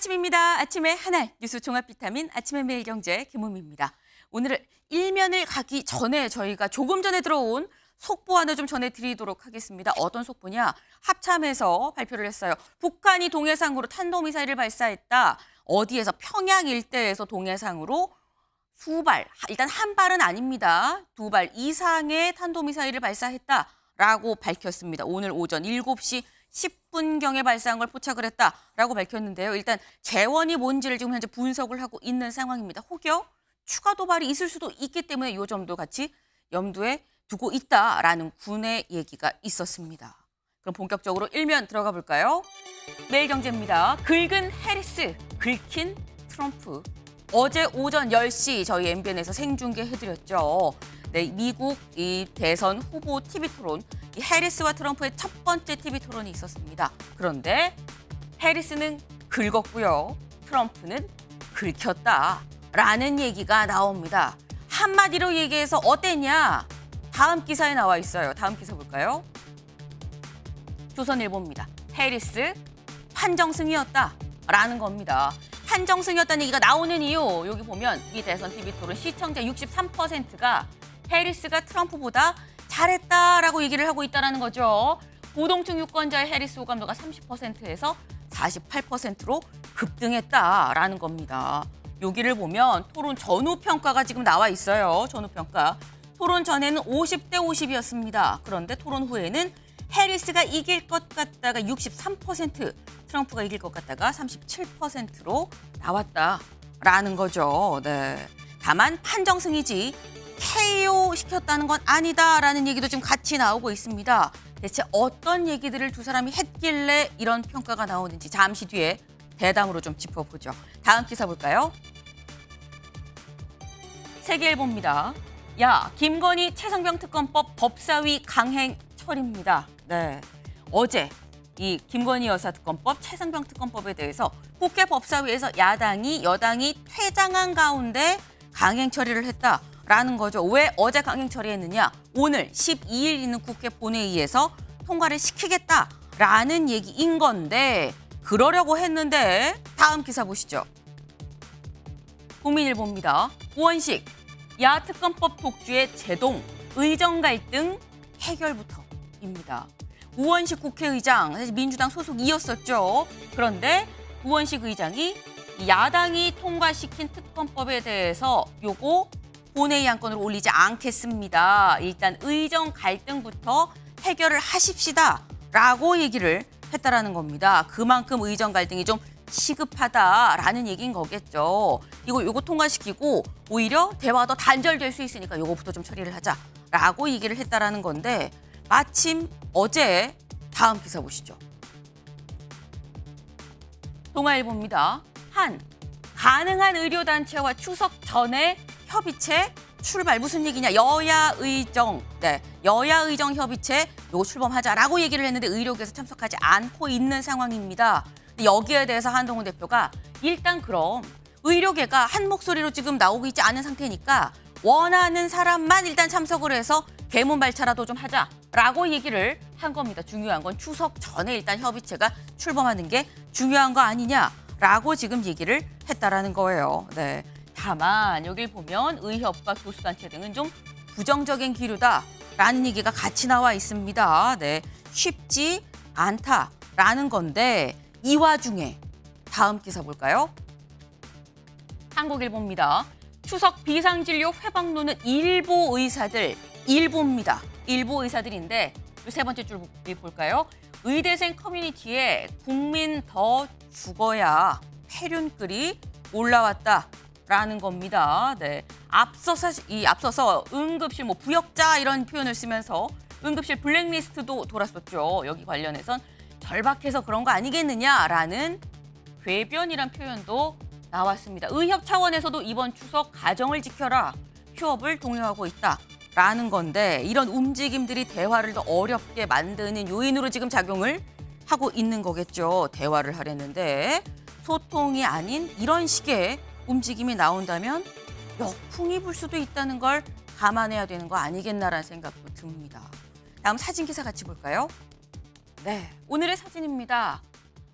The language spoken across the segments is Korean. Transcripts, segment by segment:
아침입니다. 아침의 하나 뉴스 종합 비타민 아침의 매일경제 김우미입니다. 오늘은 일면을 가기 전에 저희가 조금 전에 들어온 속보 하나 좀 전해드리도록 하겠습니다. 어떤 속보냐? 합참에서 발표를 했어요. 북한이 동해상으로 탄도미사일을 발사했다. 어디에서? 평양 일대에서 동해상으로 수발, 일단 한 발은 아닙니다. 2발 이상의 탄도미사일을 발사했다라고 밝혔습니다. 오늘 오전 7시 10분경에 발사한 걸 포착을 했다라고 밝혔는데요. 일단 재원이 뭔지를 지금 현재 분석을 하고 있는 상황입니다. 혹여 추가 도발이 있을 수도 있기 때문에 이 점도 같이 염두에 두고 있다라는 군의 얘기가 있었습니다. 그럼 본격적으로 일면 들어가 볼까요? 매일경제입니다. 긁은 해리스, 긁힌 트럼프. 어제 오전 10시 저희 MBN에서 생중계해드렸죠. 네, 미국 이 대선 후보 TV 토론, 이 해리스와 트럼프의 첫 번째 TV 토론이 있었습니다. 그런데 해리스는 긁었고요. 트럼프는 긁혔다라는 얘기가 나옵니다. 한마디로 얘기해서 어땠냐? 다음 기사에 나와 있어요. 다음 기사 볼까요? 조선일보입니다. 해리스 판정승이었다라는 겁니다. 판정승이었다는 얘기가 나오는 이유, 여기 보면 이 대선 TV 토론 시청자 63%가 해리스가 트럼프보다 잘했다라고 얘기를 하고 있다는 거죠. 고동층 유권자의 해리스 호감도가 30%에서 48%로 급등했다라는 겁니다. 여기를 보면 토론 전후 평가가 지금 나와 있어요. 전후 평가. 토론 전에는 50대 50이었습니다. 그런데 토론 후에는 해리스가 이길 것 같다가 63%, 트럼프가 이길 것 같다가 37%로 나왔다라는 거죠. 네. 다만 판정승이지 KO 시켰다는 건 아니다라는 얘기도 좀 같이 나오고 있습니다. 대체 어떤 얘기들을 두 사람이 했길래 이런 평가가 나오는지 잠시 뒤에 대담으로 좀 짚어보죠. 다음 기사 볼까요? 세계일보입니다. 야, 김건희 최상병 특검법 법사위 강행 처리입니다. 네, 어제 이 김건희 여사 특검법, 최상병 특검법에 대해서 국회 법사위에서 야당이 여당이 퇴장한 가운데 강행 처리를 했다라는 거죠. 왜 어제 강행 처리했느냐? 오늘 12일 있는 국회 본회의에서 통과를 시키겠다라는 얘기인 건데 그러려고 했는데 다음 기사 보시죠. 국민일보입니다. 우원식, 야 특검법 독주의 제동, 의정 갈등 해결부터입니다. 우원식 국회의장, 사실 민주당 소속이었었죠. 그런데 우원식 의장이 야당이 통과시킨 특검법에 대해서 요거 본회의 안건으로 올리지 않겠습니다. 일단 의정 갈등부터 해결을 하십시다라고 얘기를 했다라는 겁니다. 그만큼 의정 갈등이 좀 시급하다라는 얘기인 거겠죠. 요거 통과시키고 오히려 대화가 더 단절될 수 있으니까 요거부터 좀 처리를 하자라고 얘기를 했다라는 건데 마침 어제 다음 기사 보시죠. 동아일보입니다. 가능한 의료단체와 추석 전에 협의체 출발. 무슨 얘기냐? 여야의정, 네, 여야의정 협의체 요거 출범하자라고 얘기를 했는데 의료계에서 참석하지 않고 있는 상황입니다. 여기에 대해서 한동훈 대표가 일단 그럼 의료계가 한 목소리로 지금 나오고 있지 않은 상태니까 원하는 사람만 일단 참석을 해서 개문발차라도 좀 하자라고 얘기를 한 겁니다. 중요한 건 추석 전에 일단 협의체가 출범하는 게 중요한 거 아니냐라고 지금 얘기를 했다라는 거예요. 네. 다만 여길 보면 의협과 교수단체 등은 좀 부정적인 기류다라는 얘기가 같이 나와 있습니다. 네. 쉽지 않다라는 건데 이 와중에 다음 기사 볼까요? 한국일보입니다. 추석 비상진료 회방론은 일부 의사들, 일부입니다. 일부 의사들인데 세 번째 줄 볼까요? 의대생 커뮤니티에 국민 더 죽어야 폐륜글이 올라왔다라는 겁니다. 네, 앞서서 응급실 부역자 이런 표현을 쓰면서 응급실 블랙리스트도 돌았었죠. 여기 관련해선 절박해서 그런 거 아니겠느냐라는 궤변이란 표현도 나왔습니다. 의협 차원에서도 이번 추석 가정을 지켜라, 휴업을 독려하고 있다라는 건데 이런 움직임들이 대화를 더 어렵게 만드는 요인으로 지금 작용을 하고 있는 거겠죠. 대화를 하려는데 소통이 아닌 이런 식의 움직임이 나온다면 역풍이 불 수도 있다는 걸 감안해야 되는 거 아니겠나라는 생각도 듭니다. 다음 사진 기사 같이 볼까요? 네, 오늘의 사진입니다.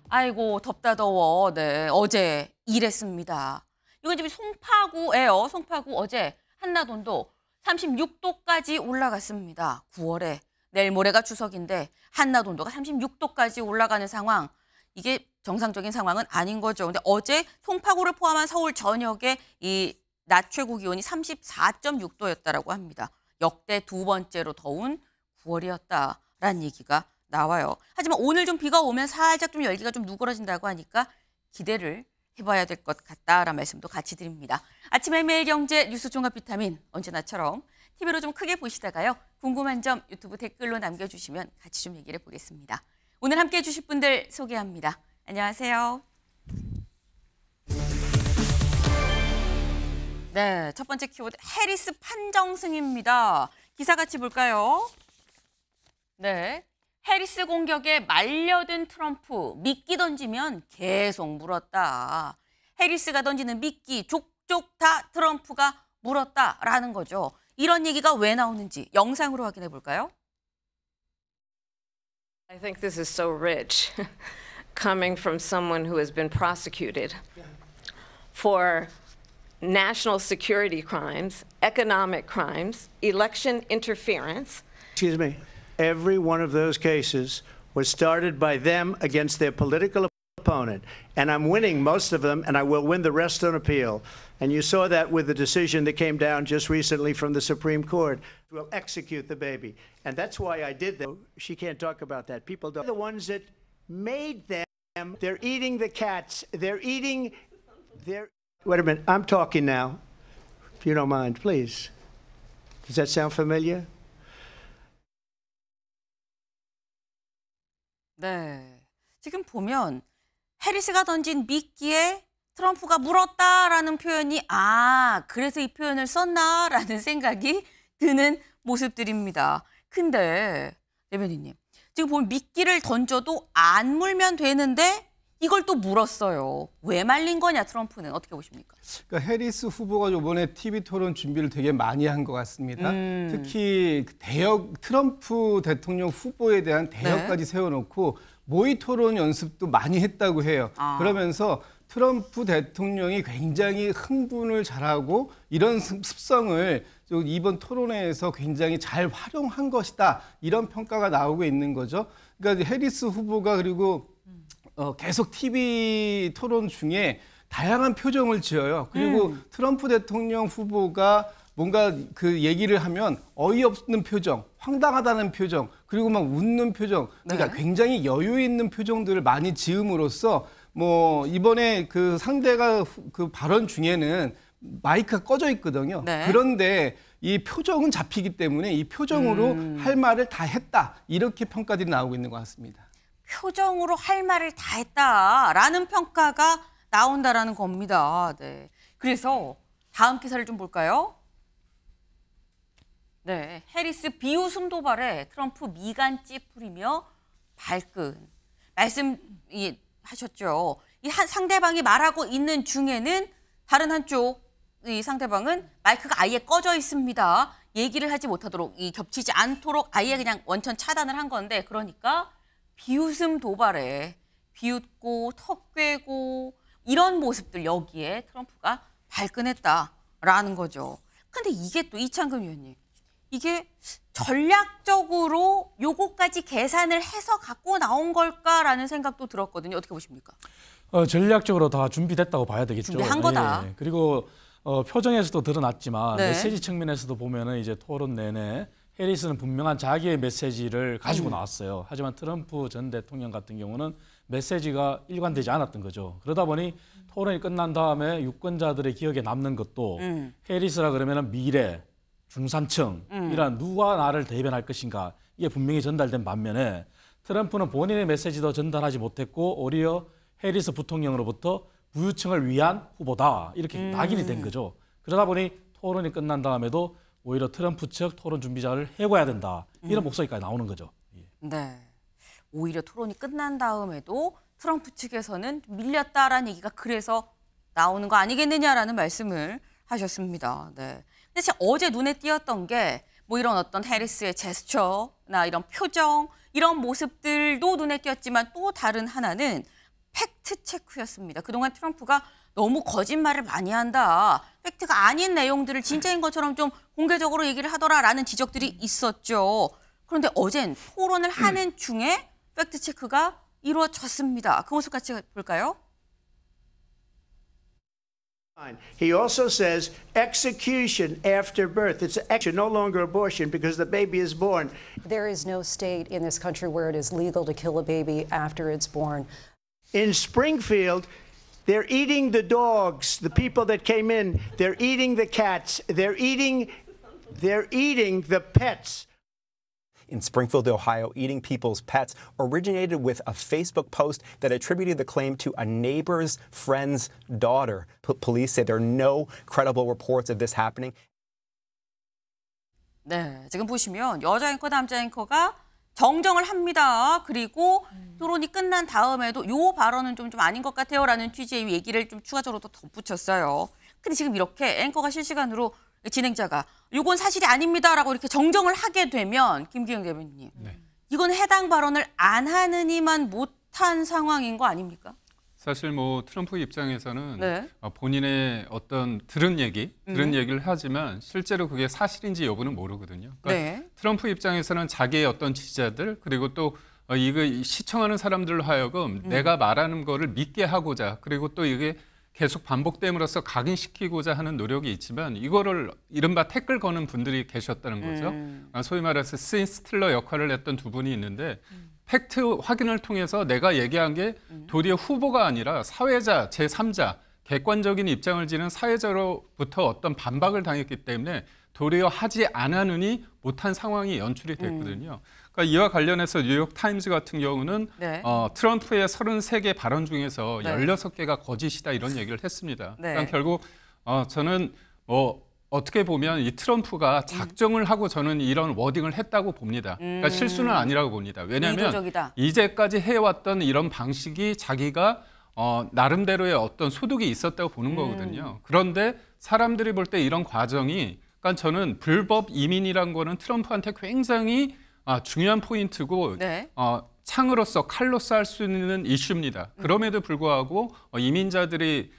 아이고 덥다 더워. 네, 어제 이랬습니다. 이건 지금 송파구예요. 송파구 어제 한낮온도 36도까지 올라갔습니다. 9월에 내일 모레가 추석인데 한낮온도가 36도까지 올라가는 상황. 이게 정상적인 상황은 아닌 거죠. 근데 어제 송파구를 포함한 서울 전역에 이 낮 최고 기온이 34.6도였다라고 합니다. 역대 두 번째로 더운 9월이었다라는 얘기가 나와요. 하지만 오늘 좀 비가 오면 살짝 좀 열기가 좀 누그러진다고 하니까 기대를 해봐야 될 것 같다라는 말씀도 같이 드립니다. 아침의 매일경제 뉴스 종합 비타민 언제나처럼 TV로 좀 크게 보시다가요. 궁금한 점 유튜브 댓글로 남겨주시면 같이 좀 얘기를 해보겠습니다. 오늘 함께해 주실 분들 소개합니다. 안녕하세요. 네, 첫 번째 키워드 해리스 판정승입니다. 기사 같이 볼까요? 네, 해리스 공격에 말려든 트럼프, 미끼 던지면 계속 물었다. 해리스가 던지는 미끼 족족 다 트럼프가 물었다라는 거죠. 이런 얘기가 왜 나오는지 영상으로 확인해 볼까요? I think this is so rich coming from someone who has been prosecuted for national security crimes, economic crimes, election interference. Excuse me. Every one of those cases was started by them against their political opponent. And I'm winning most of them, and I will win the rest on appeal. And you saw that with the decision that came down just recently from the Supreme Court. We'll execute the baby. And that's why I did that. She can't talk about that. People don't. The ones that made them, they're eating the cats. They're eating their... Wait a minute. I'm talking now. If you don't mind, please. Does that sound familiar? 네, 지금 보면 해리스가 던진 미끼에 트럼프가 물었다라는 표현이 그래서 이 표현을 썼나라는 생각이 드는 모습들입니다. 근데 대변인님, 지금 보면 미끼를 던져도 안 물면 되는데 이걸 또 물었어요. 왜 말린 거냐, 트럼프는. 어떻게 보십니까? 그러니까 해리스 후보가 이번에 TV 토론 준비를 되게 많이 한 것 같습니다. 특히 트럼프 대통령 후보에 대한 대역까지 세워놓고 모의 토론 연습도 많이 했다고 해요. 그러면서 트럼프 대통령이 굉장히 흥분을 잘하고 이런 습성을 이번 토론회에서 굉장히 잘 활용한 것이다. 이런 평가가 나오고 있는 거죠. 그러니까 해리스 후보가 그리고 계속 TV 토론 중에 다양한 표정을 지어요. 그리고 트럼프 대통령 후보가 뭔가 그 얘기를 하면 어이없는 표정, 황당하다는 표정, 그리고 막 웃는 표정, 그러니까 굉장히 여유 있는 표정들을 많이 지음으로써 뭐 이번에 그 상대가 그 발언 중에는 마이크가 꺼져 있거든요. 그런데 이 표정은 잡히기 때문에 이 표정으로 할 말을 다 했다. 이렇게 평가들이 나오고 있는 것 같습니다. 표정으로 할 말을 다 했다라는 평가가 나온다라는 겁니다. 네. 그래서 다음 기사를 좀 볼까요? 네, 해리스 비웃음 도발에 트럼프 미간 찌푸리며 발끈. 말씀하셨죠. 이 상대방이 말하고 있는 중에는 다른 한쪽 이 상대방은 마이크가 아예 꺼져 있습니다. 얘기를 하지 못하도록 겹치지 않도록 아예 그냥 원천 차단을 한 건데 그러니까 비웃음 도발에 비웃고 턱 꿰고 이런 모습들 여기에 트럼프가 발끈했다라는 거죠. 근데 이게 또 이창금 의원님, 이게 전략적으로 요거까지 계산을 해서 갖고 나온 걸까라는 생각도 들었거든요. 어떻게 보십니까? 전략적으로 다 준비됐다고 봐야 되겠죠. 준비한 거다. 네. 그리고 표정에서도 드러났지만 메시지 측면에서도 보면은 이제 토론 내내 해리스는 분명한 자기의 메시지를 가지고 나왔어요. 하지만 트럼프 전 대통령 같은 경우는 메시지가 일관되지 않았던 거죠. 그러다 보니 토론이 끝난 다음에 유권자들의 기억에 남는 것도 해리스라 그러면은 미래, 중산층, 이런 누가 나를 대변할 것인가 이게 분명히 전달된 반면에 트럼프는 본인의 메시지도 전달하지 못했고 오히려 해리스 부통령으로부터 부유층을 위한 후보다 이렇게 낙인이 된 거죠. 그러다 보니 토론이 끝난 다음에도 오히려 트럼프 측 토론 준비자를 해고해야 된다. 이런 목소리까지 나오는 거죠. 네, 오히려 토론이 끝난 다음에도 트럼프 측에서는 밀렸다라는 얘기가 그래서 나오는 거 아니겠느냐라는 말씀을 하셨습니다. 네. 근데 제가 어제 눈에 띄었던 게 뭐 이런 어떤 해리스의 제스처나 이런 표정, 이런 모습들도 눈에 띄었지만 또 다른 하나는 팩트 체크였습니다. 그동안 트럼프가 너무 거짓말을 많이 한다. 팩트가 아닌 내용들을 진짜인 것처럼 좀 공개적으로 얘기를 하더라라는 지적들이 있었죠. 그런데 어젠 토론을 하는 중에 팩트 체크가 이루어졌습니다. 그 모습 같이 볼까요? He also says execution after birth. It's actually no longer abortion because the baby is born. There is no state in this country where it is legal to kill a baby after it's born. In Springfield, they're eating the dogs, the people that came in. They're eating the cats. They're eating the pets. In Springfield, Ohio, eating people's pets originated with a Facebook post that attributed the claim to a neighbor's friend's daughter. Police say there are no credible reports of this happening. 네, 지금 보시면 여자 앵커, 남자 앵커가 정정을 합니다. 그리고 토론이 끝난 다음에도 요 발언은 좀 아닌 것 같아요라는 취지의 얘기를 좀 추가적으로 더 덧붙였어요. 근데 지금 이렇게 앵커가 실시간으로 진행자가 이건 사실이 아닙니다라고 이렇게 정정을 하게 되면 김기영 대변인님, 이건 해당 발언을 안 하느니만 못한 상황인 거 아닙니까? 사실 뭐 트럼프 입장에서는 네. 본인의 어떤 들은 얘기를 하지만 실제로 그게 사실인지 여부는 모르거든요. 그러니까 네. 트럼프 입장에서는 자기의 어떤 지지자들 그리고 또 이거 시청하는 사람들로 하여금 내가 말하는 거를 믿게 하고자 그리고 또 이게 계속 반복됨으로써 각인시키고자 하는 노력이 있지만 이거를 이른바 태클 거는 분들이 계셨다는 거죠. 소위 말해서 스틸러 역할을 했던 두 분이 있는데 팩트 확인을 통해서 내가 얘기한 게 도리어 후보가 아니라 사회자, 제3자, 객관적인 입장을 지는 사회자로부터 어떤 반박을 당했기 때문에 도리어 하지 않았느니 못한 상황이 연출이 됐거든요. 그러니까 이와 관련해서 뉴욕타임즈 같은 경우는 네. 트럼프의 33개 발언 중에서 네. 16개가 거짓이다 이런 얘기를 했습니다. 네. 그러니까 결국 저는 어떻게 보면 이 트럼프가 작정을 하고 저는 이런 워딩을 했다고 봅니다. 그러니까 실수는 아니라고 봅니다. 왜냐하면 의도적이다. 이제까지 해왔던 이런 방식이 자기가 나름대로의 어떤 소득이 있었다고 보는 거거든요. 그런데 사람들이 볼 때 이런 과정이 그러니까 저는 불법 이민이란 거는 트럼프한테 굉장히 중요한 포인트고 네. 창으로서 칼로서 할 수 있는 이슈입니다. 그럼에도 불구하고 이민자들이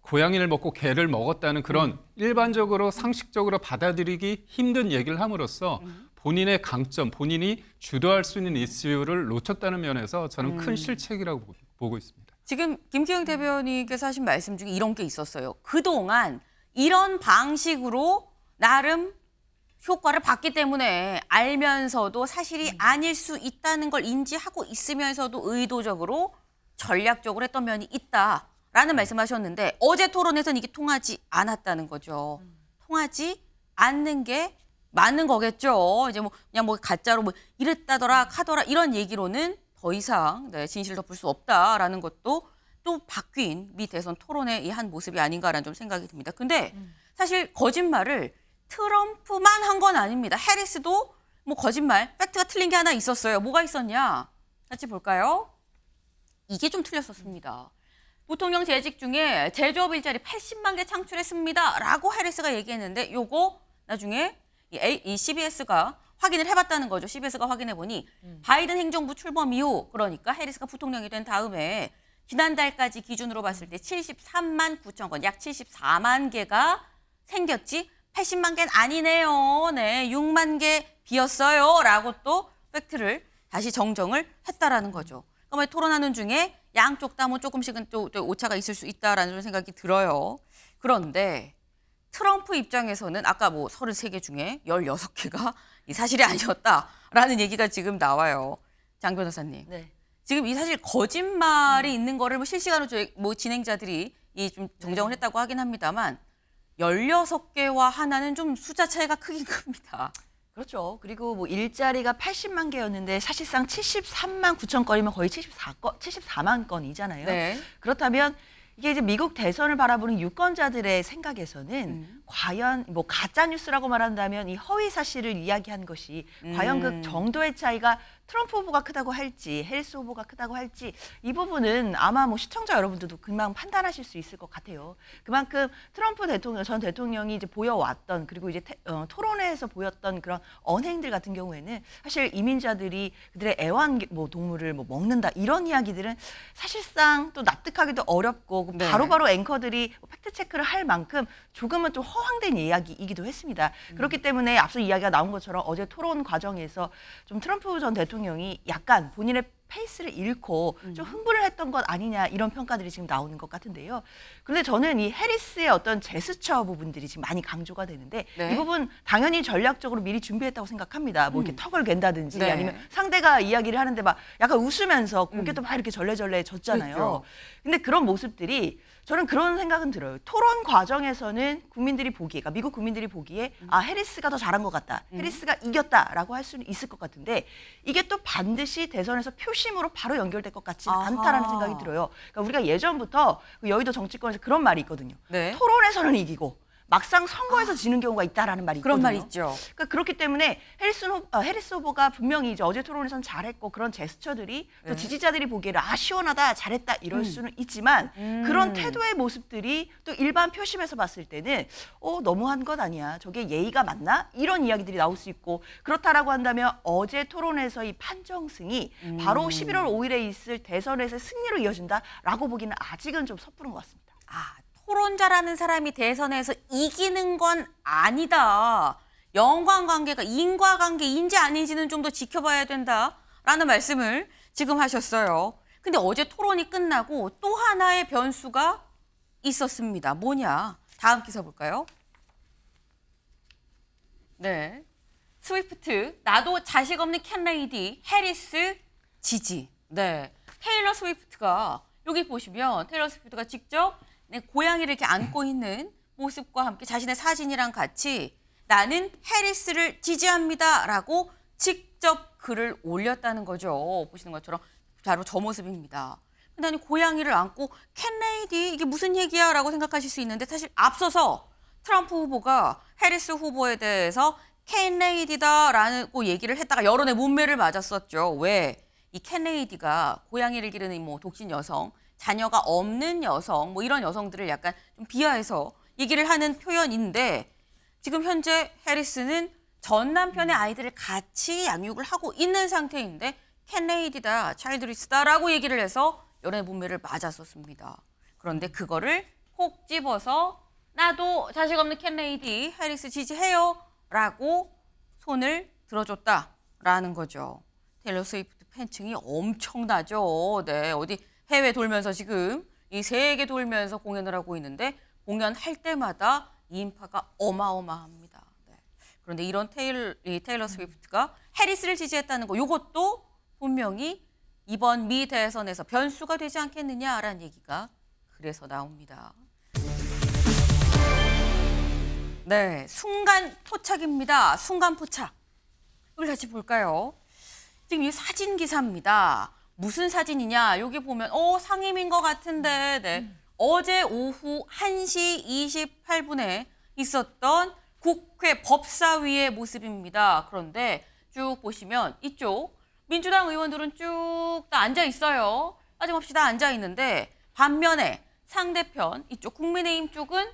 고양이를 먹고 개를 먹었다는 그런 일반적으로 상식적으로 받아들이기 힘든 얘기를 함으로써 본인의 강점, 본인이 주도할 수 있는 이슈를 놓쳤다는 면에서 저는 큰 실책이라고 보고 있습니다. 지금 김기영 대변인께서 하신 말씀 중에 이런 게 있었어요. 그동안 이런 방식으로 나름 효과를 봤기 때문에 알면서도 사실이 아닐 수 있다는 걸 인지하고 있으면서도 의도적으로 전략적으로 했던 면이 있다라는 말씀하셨는데 어제 토론에서는 이게 통하지 않았다는 거죠. 통하지 않는 게 맞는 거겠죠. 이제 그냥 가짜로 이랬다더라 카더라 이런 얘기로는 더 이상 진실을 덮을 수 없다라는 것도 또 바뀐 미 대선 토론의 이 한 모습이 아닌가라는 좀 생각이 듭니다. 근데 사실 거짓말을 트럼프만 한 건 아닙니다. 해리스도 거짓말, 팩트가 틀린 게 하나 있었어요. 뭐가 있었냐? 같이 볼까요? 이게 좀 틀렸었습니다. 부통령 재직 중에 제조업 일자리 80만 개 창출했습니다. 라고 해리스가 얘기했는데 요거 나중에 이 CBS가 확인을 해봤다는 거죠. CBS가 확인해보니 바이든 행정부 출범 이후 그러니까 해리스가 부통령이 된 다음에 지난달까지 기준으로 봤을 때 73만 9천 건, 약 74만 개가 생겼지 80만 개는 아니네요. 네, 6만 개 비었어요. 라고 또 팩트를 다시 정정을 했다라는 거죠. 그러면 토론하는 중에 양쪽 다 조금씩은 또 오차가 있을 수 있다라는 생각이 들어요. 그런데 트럼프 입장에서는 아까 33개 중에 16개가 사실이 아니었다라는 얘기가 지금 나와요. 장 변호사님. 네. 지금 이 사실 거짓말이 있는 거를 실시간으로 진행자들이 좀 정정을 했다고 하긴 합니다만 16개와 하나는 좀 숫자 차이가 크긴 큽니다. 그렇죠. 그리고 일자리가 80만 개였는데 사실상 73만 9천 건이면 거의 74만 건이잖아요. 네. 그렇다면 이게 이제 미국 대선을 바라보는 유권자들의 생각에서는 과연 뭐 가짜 뉴스라고 말한다면 이 허위 사실을 이야기한 것이 과연 그 정도의 차이가 트럼프 후보가 크다고 할지 해리스 후보가 크다고 할지 이 부분은 아마 뭐 시청자 여러분들도 금방 판단하실 수 있을 것 같아요. 그만큼 트럼프 대통령 전 대통령이 이제 보여왔던 그리고 이제 토론회에서 보였던 그런 언행들 같은 경우에는 사실 이민자들이 그들의 애완 뭐 동물을 뭐 먹는다 이런 이야기들은 사실상 또 납득하기도 어렵고 바로바로 앵커들이 팩트 체크를 할 만큼 조금은 좀 허황된 이야기이기도 했습니다. 그렇기 때문에 앞서 이야기가 나온 것처럼 어제 토론 과정에서 좀 트럼프 전 대통령이 약간 본인의 페이스를 잃고 좀 흥분을 했던 것 아니냐 이런 평가들이 지금 나오는 것 같은데요. 그런데 저는 이 해리스의 어떤 제스처 부분들이 지금 많이 강조가 되는데 이 부분 당연히 전략적으로 미리 준비했다고 생각합니다. 뭐 이렇게 턱을 갠다든지 아니면 상대가 이야기를 하는데 막 약간 웃으면서 고개도 막 이렇게 절레절레 졌잖아요. 근데 그런 모습들이 저는 그런 생각은 들어요. 토론 과정에서는 국민들이 보기에, 그러니까 미국 국민들이 보기에 아 해리스가 더 잘한 것 같다, 해리스가 이겼다라고 할 수는 있을 것 같은데 이게 또 반드시 대선에서 표심으로 바로 연결될 것 같지는 않다라는 생각이 들어요. 그러니까 우리가 예전부터 그 여의도 정치권에서 그런 말이 있거든요. 토론에서는 이기고 막상 선거에서 지는 경우가 있다라는 말이 있거든요. 그런 말 있죠. 그러니까 그렇기 때문에 해리스 후보가 분명히 이제 어제 토론에서는 잘했고 그런 제스처들이 또 지지자들이 보기에는 아 시원하다 잘했다 이럴 수는 있지만 그런 태도의 모습들이 또 일반 표심에서 봤을 때는 너무한 것 아니야 저게 예의가 맞나 이런 이야기들이 나올 수 있고 그렇다라고 한다면 어제 토론에서의 판정승이 바로 11월 5일에 있을 대선에서의 승리로 이어진다라고 보기는 아직은 좀 섣부른 것 같습니다. 토론자라는 사람이 대선에서 이기는 건 아니다. 연관관계가 인과관계인지 아닌지는 좀 더 지켜봐야 된다라는 말씀을 지금 하셨어요. 근데 어제 토론이 끝나고 또 하나의 변수가 있었습니다. 뭐냐? 다음 기사 볼까요? 네. 스위프트, 나도 자식 없는 캔레이디, 해리스 지지. 네. 테일러 스위프트가 여기 보시면 테일러 스위프트가 직접 고양이를 이렇게 안고 있는 모습과 함께 자신의 사진이랑 같이 나는 해리스를 지지합니다라고 직접 글을 올렸다는 거죠. 보시는 것처럼 바로 저 모습입니다. 근데 아니 고양이를 안고 캔레이디 이게 무슨 얘기야 라고 생각하실 수 있는데 사실 앞서서 트럼프 후보가 해리스 후보에 대해서 캔레이디다라고 얘기를 했다가 여론의 문매를 맞았었죠. 왜? 이 캔레이디가 고양이를 기르는 뭐 독신 여성 자녀가 없는 여성, 뭐 이런 여성들을 약간 좀 비하해서 얘기를 하는 표현인데 지금 현재 해리스는 전 남편의 아이들을 같이 양육을 하고 있는 상태인데 캔레이디다, 차일드리스다라고 얘기를 해서 여론의 문매를 맞았었습니다. 그런데 그거를 콕 집어서 나도 자식 없는 캔레이디, 해리스 지지해요 라고 손을 들어줬다라는 거죠. 테일러 스위프트 팬층이 엄청나죠. 네, 어디 해외 돌면서 지금 이 세계 돌면서 공연을 하고 있는데 공연할 때마다 이 인파가 어마어마합니다. 네. 그런데 이런 테일러 스위프트가 해리스를 지지했다는 거 이것도 분명히 이번 미 대선에서 변수가 되지 않겠느냐라는 얘기가 그래서 나옵니다. 네, 순간 포착입니다. 순간 포착. 이걸 같이 볼까요? 지금 이 사진 기사입니다. 무슨 사진이냐? 여기 보면 상임인 것 같은데 네. 어제 오후 1시 28분에 있었던 국회 법사위의 모습입니다. 그런데 쭉 보시면 이쪽 민주당 의원들은 쭉 다 앉아 있어요. 빠짐없이 다 앉아 있는데 반면에 상대편 이쪽 국민의힘 쪽은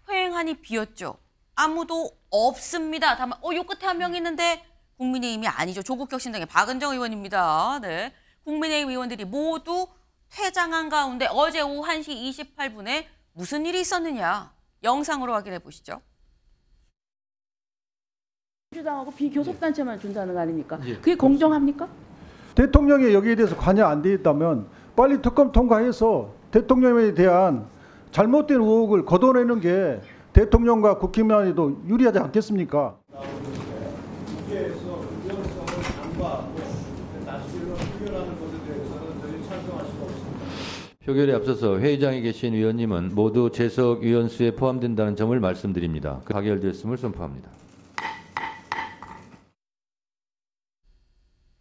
회행안이 비었죠. 아무도 없습니다. 다만 요 끝에 한 명 있는데 국민의힘이 아니죠. 조국혁신당의 박은정 의원입니다. 네. 국민의힘 의원들이 모두 퇴장한 가운데 어제 오후 1시 28분에 무슨 일이 있었느냐 영상으로 확인해 보시죠. 민주당하고 비교섭단체만 준다는 거 아닙니까? 그게 공정합니까? 대통령이 여기에 대해서 관여 안 돼 있다면 빨리 특검 통과해서 대통령에 대한 잘못된 의혹을 걷어내는 게 대통령과 국힘만에도 유리하지 않겠습니까? 표결에 앞서서 회의장에 계신 위원님은 모두 재석 위원 수에 포함된다는 점을 말씀드립니다. 가결되었음을 선포합니다.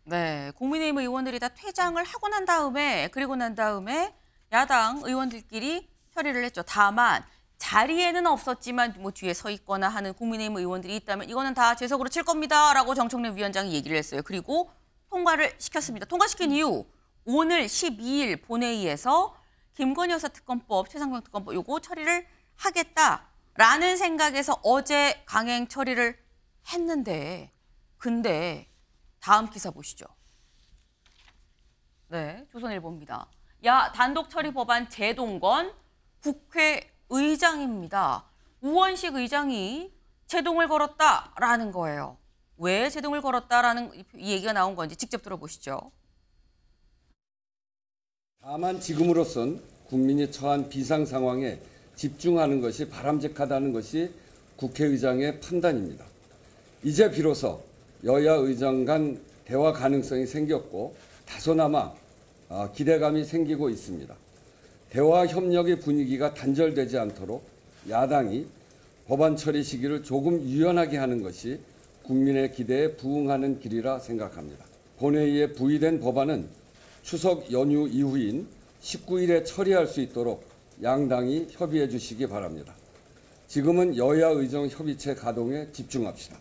네, 국민의힘 의원들이 다 퇴장을 하고 난 다음에 야당 의원들끼리 처리를 했죠. 다만 자리에는 없었지만 뭐 뒤에 서 있거나 하는 국민의힘 의원들이 있다면 이거는 다 죄석으로 칠 겁니다라고 정청래 위원장이 얘기를 했어요. 그리고 통과를 시켰습니다. 통과시킨 이유 오늘 12일 본회의에서 김건희 여사 특검법, 최상병 특검법 요거 처리를 하겠다라는 생각에서 어제 강행 처리를 했는데 근데 다음 기사 보시죠. 네, 조선일보입니다. 야 단독 처리 법안 재동건 국회의장입니다. 우원식 의장이 제동을 걸었다라는 거예요. 왜 제동을 걸었다라는 이 얘기가 나온 건지 직접 들어보시죠. 다만 지금으로선 국민이 처한 비상 상황에 집중하는 것이 바람직하다는 것이 국회의장의 판단입니다. 이제 비로소 여야 의장 간 대화 가능성이 생겼고 다소나마 기대감이 생기고 있습니다. 대화 협력의 분위기가 단절되지 않도록 야당이 법안 처리 시기를 조금 유연하게 하는 것이 국민의 기대에 부응하는 길이라 생각합니다. 본회의에 부의된 법안은 추석 연휴 이후인 19일에 처리할 수 있도록 양당이 협의해 주시기 바랍니다. 지금은 여야 의정 협의체 가동에 집중합시다.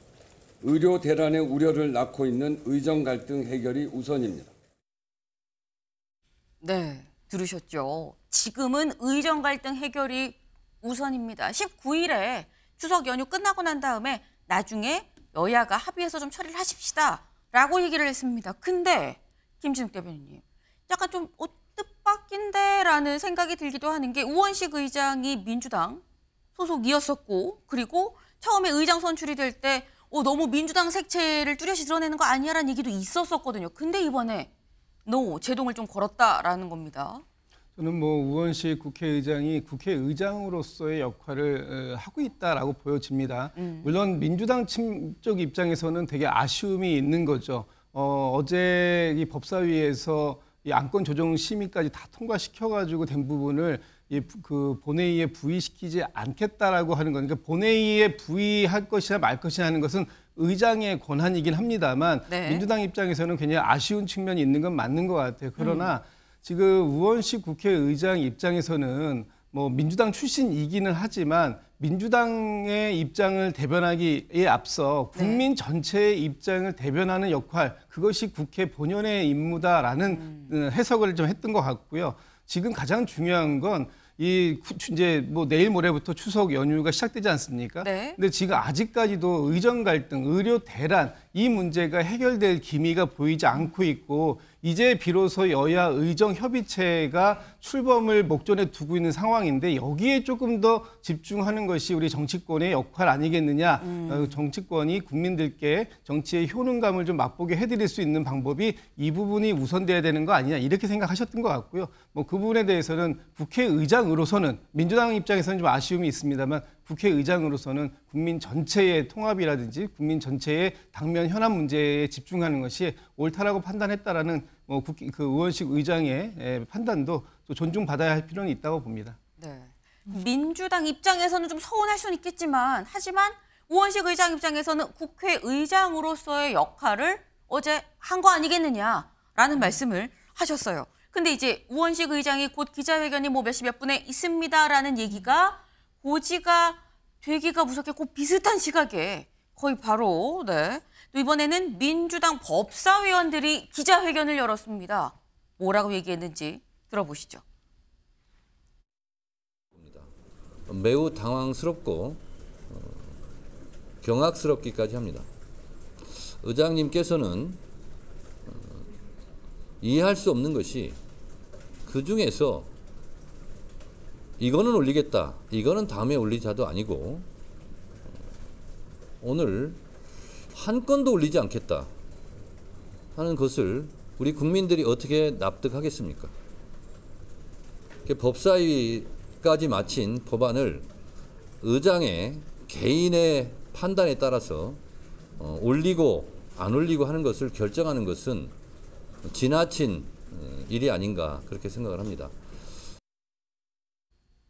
의료 대란의 우려를 낳고 있는 의정 갈등 해결이 우선입니다. 네, 들으셨죠? 지금은 의정 갈등 해결이 우선입니다. 19일에 추석 연휴 끝나고 난 다음에 나중에 여야가 합의해서 좀 처리를 하십시다 라고 얘기를 했습니다. 근데 김진욱 대변인님 약간 좀 뜻밖인데 라는 생각이 들기도 하는 게 우원식 의장이 민주당 소속이었었고 그리고 처음에 의장 선출이 될 때 너무 민주당 색채를 뚜렷이 드러내는 거 아니야라는 얘기도 있었었거든요. 근데 이번에 제동을 좀 걸었다라는 겁니다. 저는 우원식 국회의장이 국회의장으로서의 역할을 하고 있다라고 보여집니다. 물론 민주당 쪽 입장에서는 되게 아쉬움이 있는 거죠. 어제 이 법사위에서 이 안건 조정 심의까지 다 통과시켜가지고 된 부분을 그 본회의에 부의시키지 않겠다라고 하는 거니까 본회의에 부의할 것이냐 말 것이냐 하는 것은 의장의 권한이긴 합니다만 네. 민주당 입장에서는 굉장히 아쉬운 측면이 있는 건 맞는 것 같아요. 그러나 지금 우원식 국회의장 입장에서는 민주당 출신이기는 하지만 민주당의 입장을 대변하기에 앞서 국민 전체의 입장을 대변하는 역할, 그것이 국회 본연의 임무다라는 해석을 좀 했던 것 같고요. 지금 가장 중요한 건 이제 내일 모레부터 추석 연휴가 시작되지 않습니까? 네. 근데 지금 아직까지도 의정 갈등, 의료 대란 이 문제가 해결될 기미가 보이지 않고 있고 이제 비로소 여야 의정 협의체가 출범을 목전에 두고 있는 상황인데 여기에 조금 더 집중하는 것이 우리 정치권의 역할 아니겠느냐. 정치권이 국민들께 정치의 효능감을 좀 맛보게 해드릴 수 있는 방법이 이 부분이 우선돼야 되는 거 아니냐 이렇게 생각하셨던 것 같고요. 그 부분에 대해서는 국회의장으로서는 민주당 입장에서는 좀 아쉬움이 있습니다만 국회의장으로서는 국민 전체의 통합이라든지 국민 전체의 당면 현안 문제에 집중하는 것이 옳다라고 판단했다라는 그 우원식 의장의 판단도 또 존중받아야 할 필요는 있다고 봅니다. 네. 민주당 입장에서는 좀 서운할 수는 있겠지만 하지만 우원식 의장 입장에서는 국회의장으로서의 역할을 어제 한 거 아니겠느냐라는 말씀을 하셨어요. 근데 이제 우원식 의장이 곧 기자회견이 몇 분에 있습니다라는 얘기가 고지가 되기가 무섭게 꼭 비슷한 시각에 거의 바로 또 이번에는 민주당 법사위원들이 기자회견을 열었습니다. 뭐라고 얘기했는지 들어보시죠. 매우 당황스럽고 경악스럽기까지 합니다. 의장님께서는 이해할 수 없는 것이 그중에서 이거는 올리겠다, 이거는 다음에 올리자도 아니고 오늘 한 건도 올리지 않겠다 하는 것을 우리 국민들이 어떻게 납득하겠습니까? 법사위까지 마친 법안을 의장의 개인의 판단에 따라서 올리고 안 올리고 하는 것을 결정하는 것은 지나친 일이 아닌가 그렇게 생각을 합니다.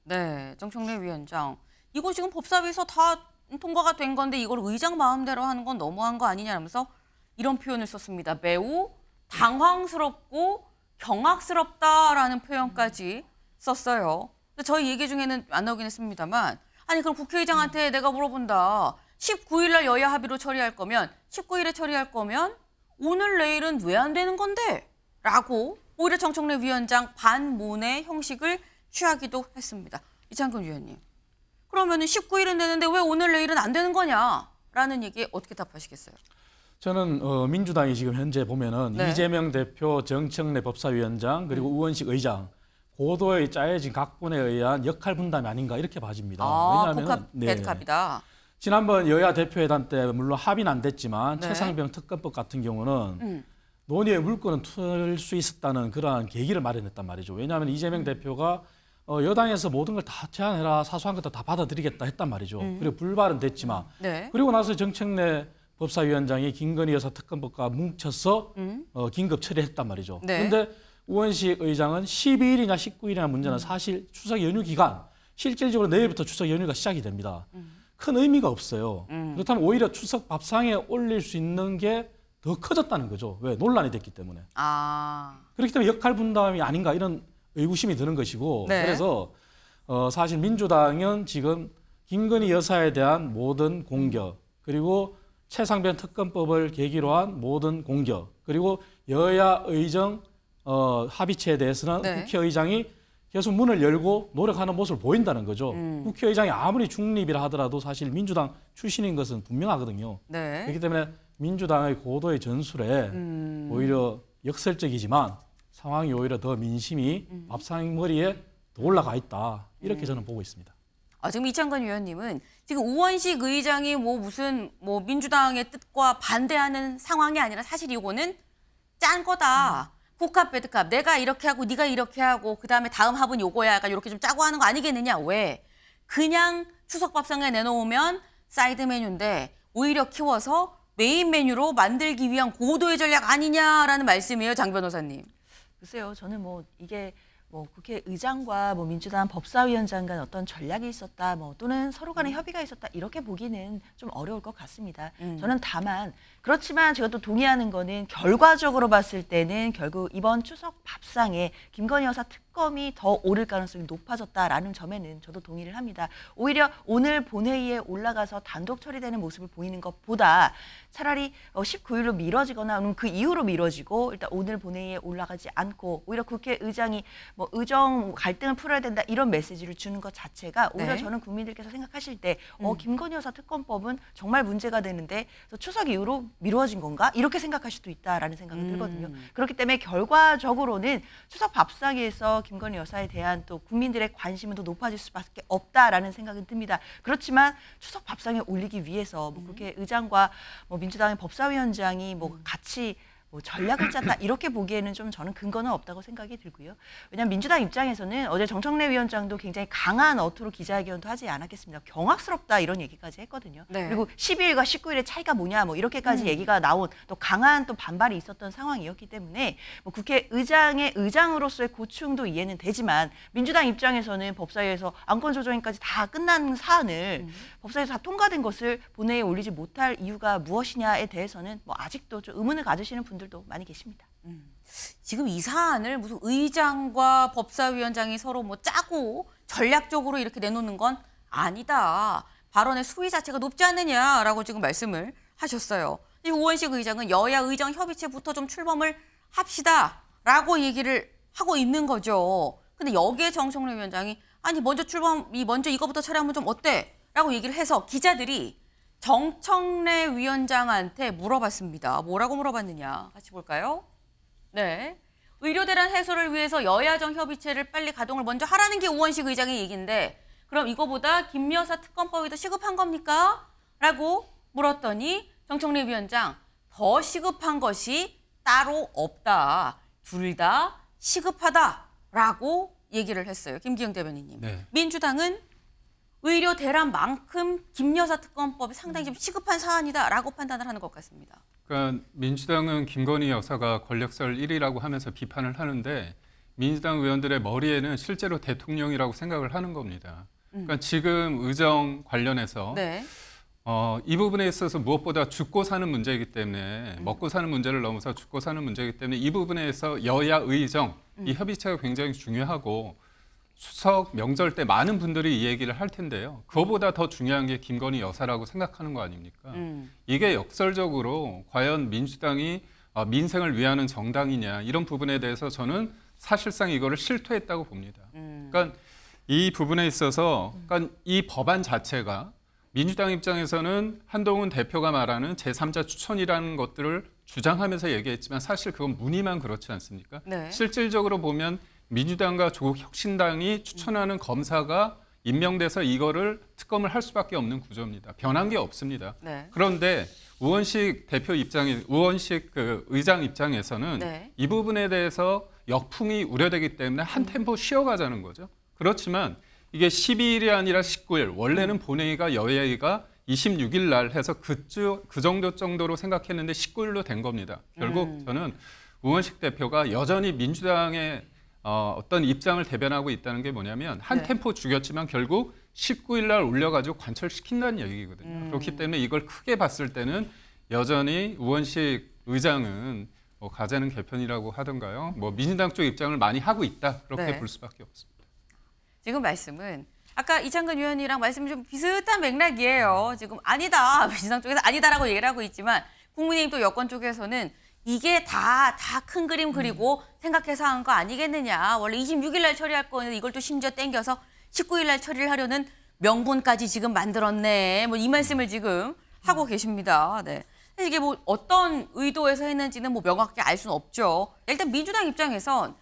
네, 정청래 위원장. 이거 지금 법사위에서 다 통과가 된 건데 이걸 의장 마음대로 하는 건 너무한 거 아니냐면서 이런 표현을 썼습니다. 매우 당황스럽고 경악스럽다라는 표현까지 썼어요. 근데 저희 얘기 중에는 안 나오긴 했습니다만 아니 그럼 국회의장한테 내가 물어본다. 19일 날 여야 합의로 처리할 거면 19일에 처리할 거면 오늘 내일은 왜 안 되는 건데? 라고 오히려 정청래 위원장 반문의 형식을 취하기도 했습니다. 이창근 위원님. 그러면 19일은 되는데 왜 오늘 내일은 안 되는 거냐라는 얘기에 어떻게 답하시겠어요? 저는 민주당이 지금 현재 보면은 네. 이재명 대표, 정청래 법사위원장 그리고 우원식 의장 고도의 짜여진 각본에 의한 역할 분담이 아닌가 이렇게 봐집니다. 복합 배드캅이다. 지난번 여야 대표회담 때 물론 합의는 안 됐지만 네. 최상병 특검법 같은 경우는 논의의 물꼬는 틀 수 있었다는 그러한 계기를 마련했단 말이죠. 왜냐하면 이재명 대표가 여당에서 모든 걸 다 제안해라, 사소한 것도 다 받아들이겠다 했단 말이죠. 그리고 불발은 됐지만 네. 그리고 나서 정청래 법사위원장이 김건희 여사 특검법과 뭉쳐서 긴급 처리했단 말이죠. 네. 그런데 우원식 의장은 12일이냐 19일이냐 문제는 사실 추석 연휴 기간 실질적으로 내일부터 추석 연휴가 시작이 됩니다. 큰 의미가 없어요. 그렇다면 오히려 추석 밥상에 올릴 수 있는 게 더 커졌다는 거죠. 왜? 논란이 됐기 때문에. 그렇기 때문에 역할 분담이 아닌가 이런 의구심이 드는 것이고 네. 그래서 사실 민주당은 지금 김건희 여사에 대한 모든 공격 그리고 최상병 특검법을 계기로 한 모든 공격 그리고 여야 의정 합의체에 대해서는 네. 국회의장이 계속 문을 열고 노력하는 모습을 보인다는 거죠. 국회의장이 아무리 중립이라 하더라도 사실 민주당 출신인 것은 분명하거든요. 네. 그렇기 때문에 민주당의 고도의 전술에 오히려 역설적이지만 상황이 오히려 더 민심이 밥상머리에 더 올라가 있다. 이렇게 저는 보고 있습니다. 지금 이창건 위원님은 지금 우원식 의장이 무슨 민주당의 뜻과 반대하는 상황이 아니라 사실 이거는 짠 거다. 복합 배드캅. 내가 이렇게 하고 네가 이렇게 하고 그다음에 다음 합은 요거야. 약간 이렇게 좀 짜고 하는 거 아니겠느냐. 왜? 그냥 추석 밥상에 내놓으면 사이드 메뉴인데 오히려 키워서 메인 메뉴로 만들기 위한 고도의 전략 아니냐라는 말씀이에요. 장 변호사님. 글쎄요. 저는 이게 국회의장과 민주당 법사위원장 간 어떤 전략이 있었다, 또는 서로 간에 협의가 있었다 이렇게 보기는 좀 어려울 것 같습니다. 저는 다만 그렇지만 제가 또 동의하는 거는 결과적으로 봤을 때는 결국 이번 추석 밥상에 김건희 여사 특검이 더 오를 가능성이 높아졌다라는 점에는 저도 동의를 합니다. 오히려 오늘 본회의에 올라가서 단독 처리되는 모습을 보이는 것보다 차라리 19일로 미뤄지거나 아니면 그 이후로 미뤄지고 일단 오늘 본회의에 올라가지 않고 오히려 국회의장이 의정 갈등을 풀어야 된다 이런 메시지를 주는 것 자체가 오히려 네. 저는 국민들께서 생각하실 때 김건희 여사 특검법은 정말 문제가 되는데 추석 이후로 미뤄진 건가? 이렇게 생각할 수도 있다라는 생각이 들거든요. 그렇기 때문에 결과적으로는 추석 밥상에서 김건희 여사에 대한 또 국민들의 관심은 더 높아질 수밖에 없다라는 생각은 듭니다. 그렇지만 추석 밥상에 올리기 위해서 국회의장과 민주당의 법사위원장이 같이 전략을 짰다 이렇게 보기에는 좀 저는 근거는 없다고 생각이 들고요. 왜냐하면 민주당 입장에서는 어제 정청래 위원장도 굉장히 강한 어투로 기자회견도 하지 않았겠습니까? 경악스럽다 이런 얘기까지 했거든요. 네. 그리고 12일과 19일의 차이가 뭐냐 이렇게까지 얘기가 나온 또 강한 또 반발이 있었던 상황이었기 때문에 국회의장의 의장으로서의 고충도 이해는 되지만 민주당 입장에서는 법사위에서 안건조정위까지 다 끝난 사안을 법사위에서 다 통과된 것을 본회의에 올리지 못할 이유가 무엇이냐에 대해서는 아직도 좀 의문을 가지시는 분들도 많이 계십니다. 지금 이 사안을 무슨 의장과 법사위원장이 서로 짜고 전략적으로 이렇게 내놓는 건 아니다. 발언의 수위 자체가 높지 않느냐라고 지금 말씀을 하셨어요. 우원식 의장은 여야 의정 협의체부터 좀 출범을 합시다라고 얘기를 하고 있는 거죠. 근데 여기에 정청래 위원장이 아니 먼저 이거부터 처리하면 좀 어때? 라고 얘기를 해서 기자들이 정청래 위원장한테 물어봤습니다. 뭐라고 물어봤느냐? 같이 볼까요? 네. 의료대란 해소를 위해서 여야정 협의체를 빨리 가동을 먼저 하라는 게 우원식 의장의 얘기인데 그럼 이거보다 김 여사 특검법이 더 시급한 겁니까? 라고 물었더니 정청래 위원장 더 시급한 것이 따로 없다. 둘 다 시급하다라고 얘기를 했어요. 김기영 대변인님. 네. 민주당은 의료 대란만큼 김 여사 특검법이 상당히 좀 시급한 사안이다라고 판단을 하는 것 같습니다. 그러니까 민주당은 김건희 여사가 권력설 1위라고 하면서 비판을 하는데 민주당 의원들의 머리에는 실제로 대통령이라고 생각을 하는 겁니다. 그러니까 지금 의정 관련해서 네. 이 부분에 있어서 무엇보다 죽고 사는 문제이기 때문에 먹고 사는 문제를 넘어서 죽고 사는 문제이기 때문에 이 부분에서 여야 의정 이 협의체가 굉장히 중요하고 추석 명절 때 많은 분들이 이 얘기를 할 텐데요. 그거보다 더 중요한 게 김건희 여사라고 생각하는 거 아닙니까? 이게 역설적으로 과연 민주당이 민생을 위하는 정당이냐 이런 부분에 대해서 저는 사실상 이거를 실토했다고 봅니다. 그러니까 이 부분에 있어서 그러니까 이 법안 자체가 민주당 입장에서는 한동훈 대표가 말하는 제3자 추천이라는 것들을 주장하면서 얘기했지만 사실 그건 문의만 그렇지 않습니까? 네. 실질적으로 보면 민주당과 조국혁신당이 추천하는 검사가 임명돼서 이거를 특검을 할 수밖에 없는 구조입니다. 변한 게 없습니다. 네. 그런데 우원식 그 의장 입장에서는 네. 이 부분에 대해서 역풍이 우려되기 때문에 한 템포 쉬어가자는 거죠. 그렇지만 이게 12일이 아니라 19일, 원래는 본회의가 여야가 26일 날 해서 그 정도로 생각했는데 19일로 된 겁니다. 결국 저는 우원식 대표가 여전히 민주당의 어떤 입장을 대변하고 있다는 게 뭐냐면 한 네. 템포 죽였지만 결국 19일 날 올려가지고 관철시킨다는 얘기거든요. 그렇기 때문에 이걸 크게 봤을 때는 여전히 우원식 의장은 뭐 가자는 개편이라고 하던가요. 뭐 민주당 쪽 입장을 많이 하고 있다. 그렇게 네. 볼 수밖에 없습니다. 지금 말씀은 아까 이창근 의원이랑 말씀이 좀 비슷한 맥락이에요. 지금 아니다. 민주당 쪽에서 아니다라고 얘기를 하고 있지만 국민의힘 또 여권 쪽에서는 이게 다 큰 그림 그리고 생각해서 한 거 아니겠느냐. 원래 26일 날 처리할 거는 이걸 또 심지어 땡겨서 19일 날 처리를 하려는 명분까지 지금 만들었네. 뭐 이 말씀을 지금 하고 계십니다. 네. 이게 뭐 어떤 의도에서 했는지는 뭐 명확하게 알 수는 없죠. 일단 민주당 입장에선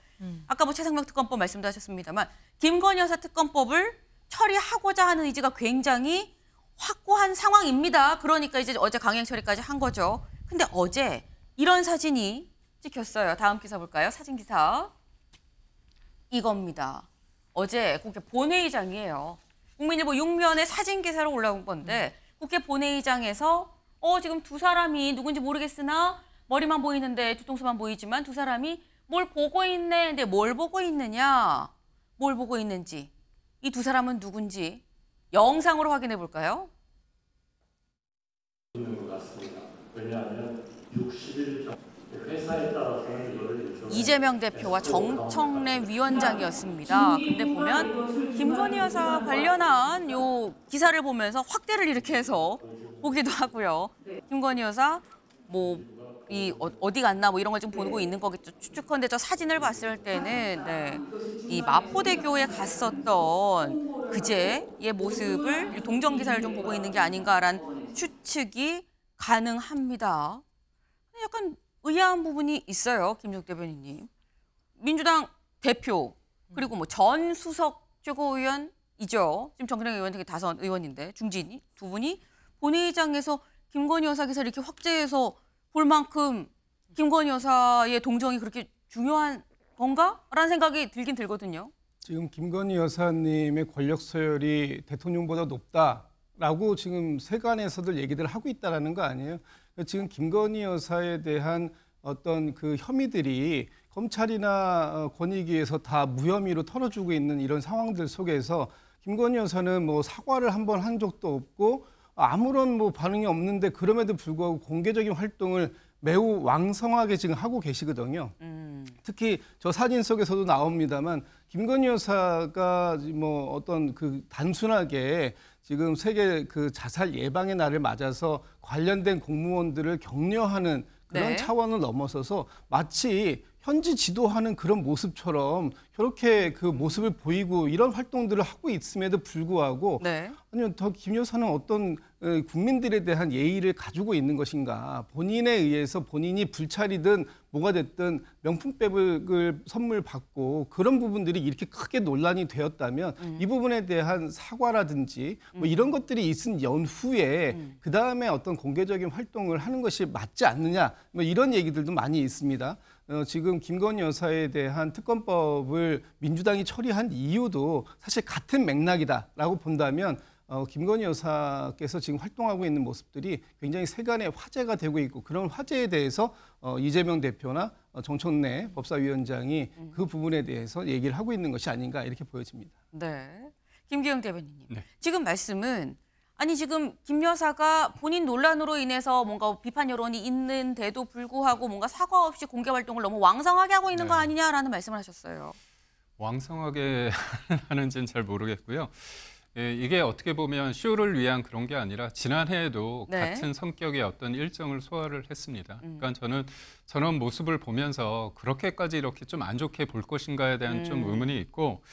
아까 뭐 최상병 특검법 말씀도 하셨습니다만 김건희 여사 특검법을 처리하고자 하는 의지가 굉장히 확고한 상황입니다. 그러니까 이제 어제 강행 처리까지 한 거죠. 근데 어제 이런 사진이 찍혔어요. 다음 기사 볼까요? 사진 기사. 이겁니다. 어제 국회 본회의장이에요. 국민일보 6면에 사진 기사로 올라온 건데 국회 본회의장에서 지금 두 사람이 누군지 모르겠으나 머리만 보이는데 뒤통수만 보이지만 두 사람이 뭘 보고 있네. 근데 뭘 보고 있느냐? 뭘 보고 있는지. 이 두 사람은 누군지 영상으로 확인해 볼까요? 왜냐하면 60일 전 회사에 따라서는 이거를 이재명 대표와 정청래 위원장이었습니다. 근데 보면 김건희 여사 관련한 요 기사를 보면서 확대를 이렇게 해서 보기도 하고요. 김건희 여사 이 어디 갔나 뭐 이런 걸 좀 보고 있는 거겠죠. 추측컨대 저 사진을 봤을 때는 네, 이 마포대교에 갔었던 그제의 모습을 동정 기사를 좀 보고 있는 게 아닌가라는 추측이 가능합니다. 약간 의아한 부분이 있어요, 김종 대변인님. 민주당 대표 그리고 뭐 전 수석 최고위원이죠. 지금 정근영 의원 등의 다선 의원인데 중진이 두 분이 본회의장에서 김건희 여사 기사를 이렇게 확대해서 볼 만큼 김건희 여사의 동정이 그렇게 중요한 건가? 라는 생각이 들긴 들거든요. 지금 김건희 여사님의 권력 서열이 대통령보다 높다라고 지금 세간에서들 얘기들 하고 있다라는 거 아니에요? 지금 김건희 여사에 대한 어떤 그 혐의들이 검찰이나 권익위에서 다 무혐의로 털어주고 있는 이런 상황들 속에서 김건희 여사는 뭐 사과를 한 번 한 적도 없고 아무런 뭐 반응이 없는데 그럼에도 불구하고 공개적인 활동을 매우 왕성하게 지금 하고 계시거든요. 특히 저 사진 속에서도 나옵니다만 김건희 여사가 뭐 어떤 그 단순하게 지금 세계 그 자살 예방의 날을 맞아서 관련된 공무원들을 격려하는 그런 네. 차원을 넘어서서 마치 현지 지도하는 그런 모습처럼 저렇게 그 모습을 보이고 이런 활동들을 하고 있음에도 불구하고 네. 아니면 더 김 여사는 어떤 국민들에 대한 예의를 가지고 있는 것인가. 본인에 의해서 본인이 불찰이든 뭐가 됐든 명품백을 선물 받고 그런 부분들이 이렇게 크게 논란이 되었다면 이 부분에 대한 사과라든지 뭐 이런 것들이 있은 연후에 그다음에 어떤 공개적인 활동을 하는 것이 맞지 않느냐 뭐 이런 얘기들도 많이 있습니다. 지금 김건희 여사에 대한 특검법을 민주당이 처리한 이유도 사실 같은 맥락이다라고 본다면 김건희 여사께서 지금 활동하고 있는 모습들이 굉장히 세간의 화제가 되고 있고 그런 화제에 대해서 이재명 대표나 정청래 법사위원장이 그 부분에 대해서 얘기를 하고 있는 것이 아닌가 이렇게 보여집니다. 네, 김기영 대변인님. 네. 지금 말씀은 아니 지금 김 여사가 본인 논란으로 인해서 뭔가 비판 여론이 있는데도 불구하고 뭔가 사과 없이 공개 활동을 너무 왕성하게 하고 있는 거 아니냐라는 말씀을 하셨어요. 왕성하게 하는지는 잘 모르겠고요. 예, 이게 어떻게 보면 쇼를 위한 그런 게 아니라 지난해에도 네. 같은 성격의 어떤 일정을 소화를 했습니다. 그러니까 저는 저런 모습을 보면서 그렇게까지 이렇게 좀 안 좋게 볼 것인가에 대한 좀 의문이 있고